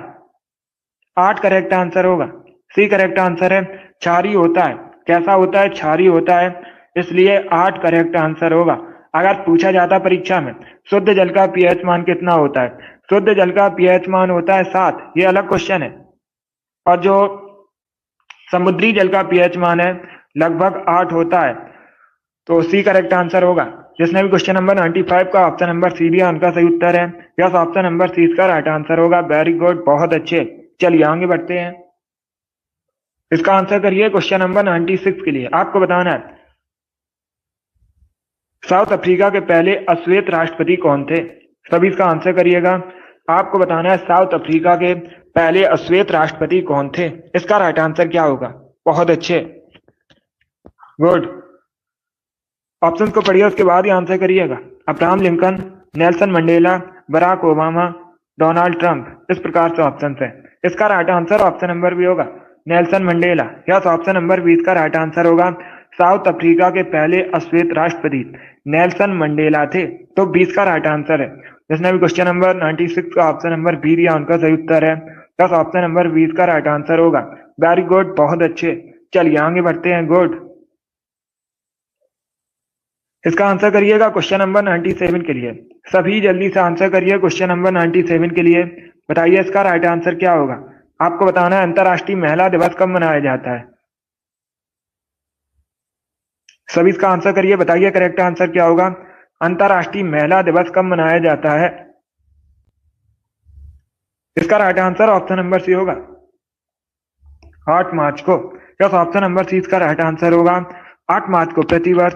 8 करेक्ट आंसर होगा, सी करेक्ट आंसर है। क्षारीय होता है, कैसा होता है? क्षारीय होता है, इसलिए 8 करेक्ट आंसर होगा। अगर पूछा जाता परीक्षा में शुद्ध जल का पीएच मान कितना होता है? शुद्ध जल का पीएच मान होता है 7, ये अलग क्वेश्चन है। और जो समुद्री जल का पीएच मान है लगभग 8 होता है, तो सी करेक्ट आंसर होगा। जिसने भी क्वेश्चन नंबर 95 का ऑप्शन नंबर सी दिया उनका सही उत्तर है। यस, ऑप्शन नंबर सी इसका राइट आंसर होगा। वेरी गुड, बहुत अच्छे। चलिए आगे बढ़ते हैं। इसका आंसर करिए क्वेश्चन नंबर 96 के लिए। आपको बताना है साउथ अफ्रीका के पहले अश्वेत राष्ट्रपति कौन थे? सभी इसका आंसर करिएगा। आपको बताना है साउथ अफ्रीका के पहले अश्वेत राष्ट्रपति कौन थे? इसका राइट आंसर क्या होगा? बहुत अच्छे, गुड। ऑप्शन को पढ़िए, उसके बाद ही आंसर करिएगा। Abraham Lincoln, Nelson Mandela, Barack Obama, Donald Trump. इस प्रकार से ऑप्शन है। इसका right answer option number B होगा, Nelson Mandela. Yes, option number 20 का राइट आंसर होगा। साउथ अफ्रीका के पहले अश्वेत राष्ट्रपति नेल्सन मंडेला थे, तो 20 का राइट आंसर है। जिसने भी क्वेश्चन नंबर 96 का ऑप्शन नंबर बी दिया उनका सही उत्तर है। यस, ऑप्शन नंबर 20 का राइट आंसर होगा। वेरी गुड, बहुत अच्छे। चलिए आगे बढ़ते हैं, गुड। इसका आंसर करिएगा क्वेश्चन नंबर 97 के लिए। सभी जल्दी से आंसर करिए क्वेश्चन नंबर 97 के लिए। बताइए इसका राइट आंसर क्या होगा। आपको बताना है अंतर्राष्ट्रीय महिला दिवस कब मनाया जाता है? सभी इसका आंसर करिए, बताइए करेक्ट आंसर क्या होगा। अंतर्राष्ट्रीय महिला दिवस कब मनाया जाता है? इसका right answer option number C होगा, 8 मार्च को। यस, ऑप्शन नंबर सी इसका राइट आंसर होगा। 8 मार्च को प्रतिवर्ष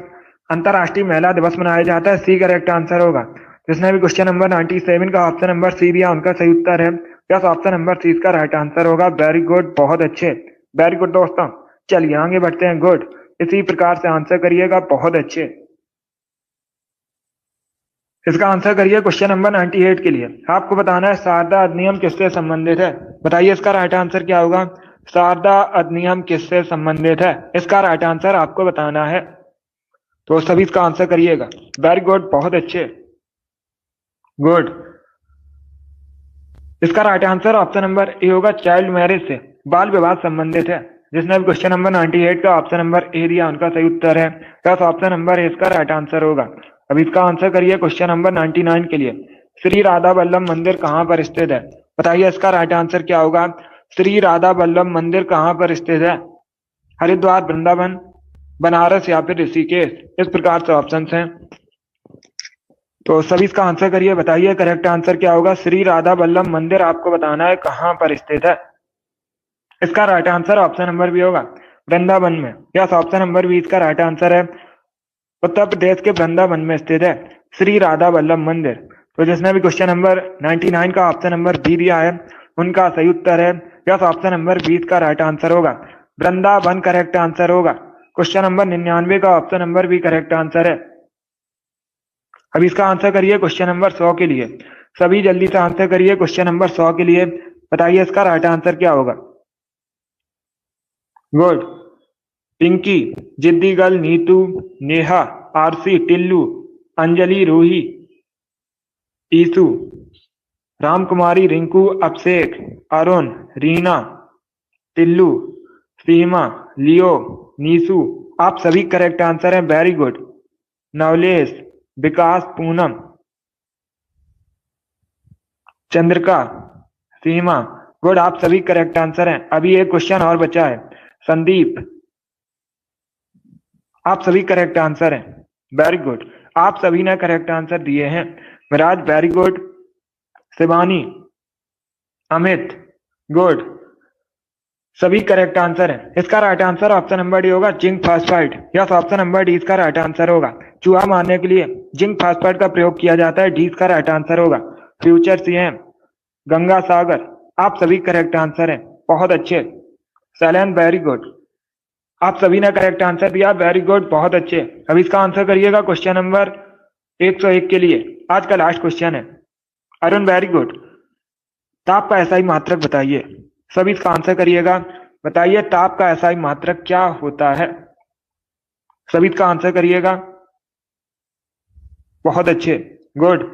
अंतर्राष्ट्रीय महिला दिवस मनाया जाता है, सी करेक्ट आंसर होगा। जिसने भी क्वेश्चन नंबर 97 का ऑप्शन नंबर सी दिया उनका सही उत्तर है। यस, ऑप्शन नंबर सी इसका राइट आंसर होगा। वेरी गुड, बहुत अच्छे, वेरी गुड दोस्तों। चलिए आगे बढ़ते हैं, गुड। इसी प्रकार से आंसर करिएगा, बहुत अच्छे। इसका आंसर करिए क्वेश्चन नंबर 98 के लिए। आपको बताना है शारदा अधिनियम किससे संबंधित है? बताइए इसका राइट आंसर क्या होगा। शारदा अधिनियम किससे संबंधित है? इसका राइट आंसर आपको बताना है, तो सभी इसका आंसर करिएगा। वेरी गुड, बहुत अच्छे, गुड। इसका right answer option number A होगा, चाइल्ड मैरिज से, बाल विवाह संबंधित है। जिसने भी क्वेश्चन नंबर 98 का ऑप्शन नंबर ए दिया उनका सही उत्तर है। यस, ऑप्शन नंबर ए इसका राइट आंसर होगा। अब इसका आंसर करिए क्वेश्चन नंबर 99 के लिए। श्री राधा वल्लभ मंदिर कहाँ पर स्थित है? बताइए इसका राइट आंसर क्या होगा। श्री राधा वल्लभ मंदिर कहाँ पर स्थित है? हरिद्वार, वृंदावन, बनारस या फिर ऋषिकेश। इस प्रकार से ऑप्शन हैं, तो सभी इसका आंसर करिए, बताइए करेक्ट आंसर क्या होगा। श्री राधा वल्लभ मंदिर आपको बताना है कहाँ पर स्थित है। इसका right answer option number B होगा, वृंदावन में। यस, ऑप्शन नंबर बी इसका राइट आंसर है। उत्तर प्रदेश के वृंदावन में स्थित है श्री राधा वल्लभ मंदिर। तो जिसने भी क्वेश्चन नंबर 99 का ऑप्शन नंबर बी दिया है उनका सही उत्तर है यस, ऑप्शन नंबर 20 का राइट आंसर होगा। वृंदावन करेक्ट आंसर होगा। क्वेश्चन नंबर 99 का option number B correct answer है। अब इसका आंसर करिए क्वेश्चन नंबर 100 के लिए। सभी जल्दी से आंसर करिए क्वेश्चन नंबर 100 के लिए। बताइए इसका राइट आंसर क्या होगा। गुड। पिंकी, जिद्दी गर्ल, नीतू, नेहा, आरसी, टिल्लू, अंजलि, रूही, ईसु, रामकुमारी, रिंकू, अभिषेक, अरुण, रीना, टिल्लू, सीमा, लियो, नीसू, आप सभी करेक्ट आंसर हैं। Very good. Navlesh, Vikas, Poonam, Chandrika, Seema, good, आप सभी करेक्ट आंसर हैं। अभी एक क्वेश्चन और बचा है। संदीप, आप सभी करेक्ट आंसर हैं। वेरी गुड, आप सभी ने करेक्ट आंसर दिए हैं। Viraj, very good. Shivani, Amit, good, सभी करेक्ट आंसर है। इसका right answer option number D होगा, zinc phosphide. Yes, option number D इसका राइट आंसर होगा। चूहा मारने के लिए जिंक फास्फाइड का प्रयोग किया जाता है। डी इसका राइट आंसर होगा। फ्यूचर सीएम गंगा सागर, आप सभी करेक्ट आंसर हैं। बहुत अच्छे। सैलन, वेरी गुड, आप सभी ने करेक्ट आंसर दिया। वेरी गुड, बहुत अच्छे। अब इसका आंसर करिएगा क्वेश्चन नंबर 101 के लिए। आज का लास्ट क्वेश्चन है। अरुण, वेरी गुड, ताप का एसआई मात्रक बताइए। सभी इसका आंसर करिएगा। बताइए ताप का एसआई मात्रक क्या होता है। सभी इसका आंसर करिएगा। बहुत अच्छे, गुड।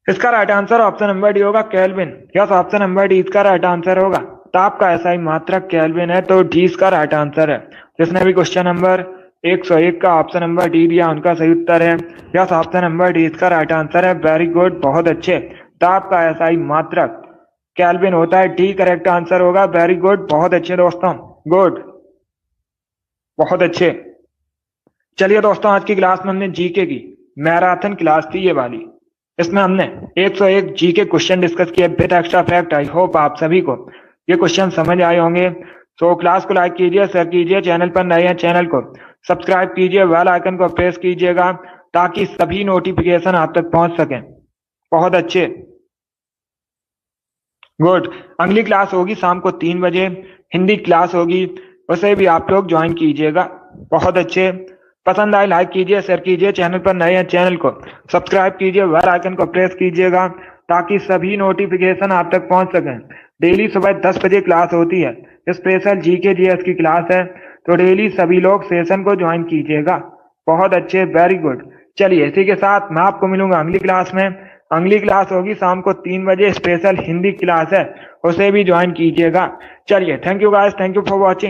इसका right answer option number D होगा, kelvin. Yes, option number D इसका राइट आंसर होगा। ताप का एसआई मात्रक केल्विन है, तो डी इसका राइट आंसर है। जिसने भी क्वेश्चन नंबर 101 का ऑप्शन नंबर डी दिया उनका सही उत्तर है। यस, ऑप्शन नंबर डी इसका राइट आंसर है। वेरी गुड, बहुत अच्छे। ताप का एसआई मात्रक केल्विन होता है। डी करेक्ट आंसर होगा। वेरी गुड, बहुत अच्छे दोस्तों, गुड, बहुत अच्छे। चलिए दोस्तों, आज की क्लास में हमने जीके की मैराथन क्लास थी ये वाली। इसमें हमने 101 जीके क्वेश्चन डिस्कस किए with extra fact. I hope आप सभी को ये क्वेश्चन समझ आए होंगे। तो क्लास को लाइक कीजिए, शेयर कीजिए, चैनल पर नए हैं चैनल को सब्सक्राइब कीजिए, बेल आइकन को प्रेस कीजिएगा ताकि सभी नोटिफिकेशन आप तक पहुंच सकें। बहुत अच्छे, गुड। अगली क्लास होगी शाम को 3 बजे, हिंदी क्लास होगी, उसे भी आप लोग ज्वाइन कीजिएगा। बहुत अच्छे। पसंद आए लाइक कीजिए, शेयर कीजिए, चैनल पर नए हैं चैनल को सब्सक्राइब कीजिए, बेल आइकन को प्रेस कीजिएगा ताकि सभी नोटिफिकेशन आप तक पहुंच सकें। डेली सुबह 10 बजे क्लास होती है। स्पेशल जीके जीएस की क्लास है, तो डेली सभी लोग सेशन को ज्वाइन कीजिएगा। बहुत अच्छे, वेरी गुड। चलिए, इसी के साथ मैं आपको मिलूंगा अगली क्लास में। अगली क्लास होगी शाम को 3 बजे, स्पेशल हिंदी क्लास है, उसे भी ज्वाइन कीजिएगा। चलिए, thank you guys, thank you for watching.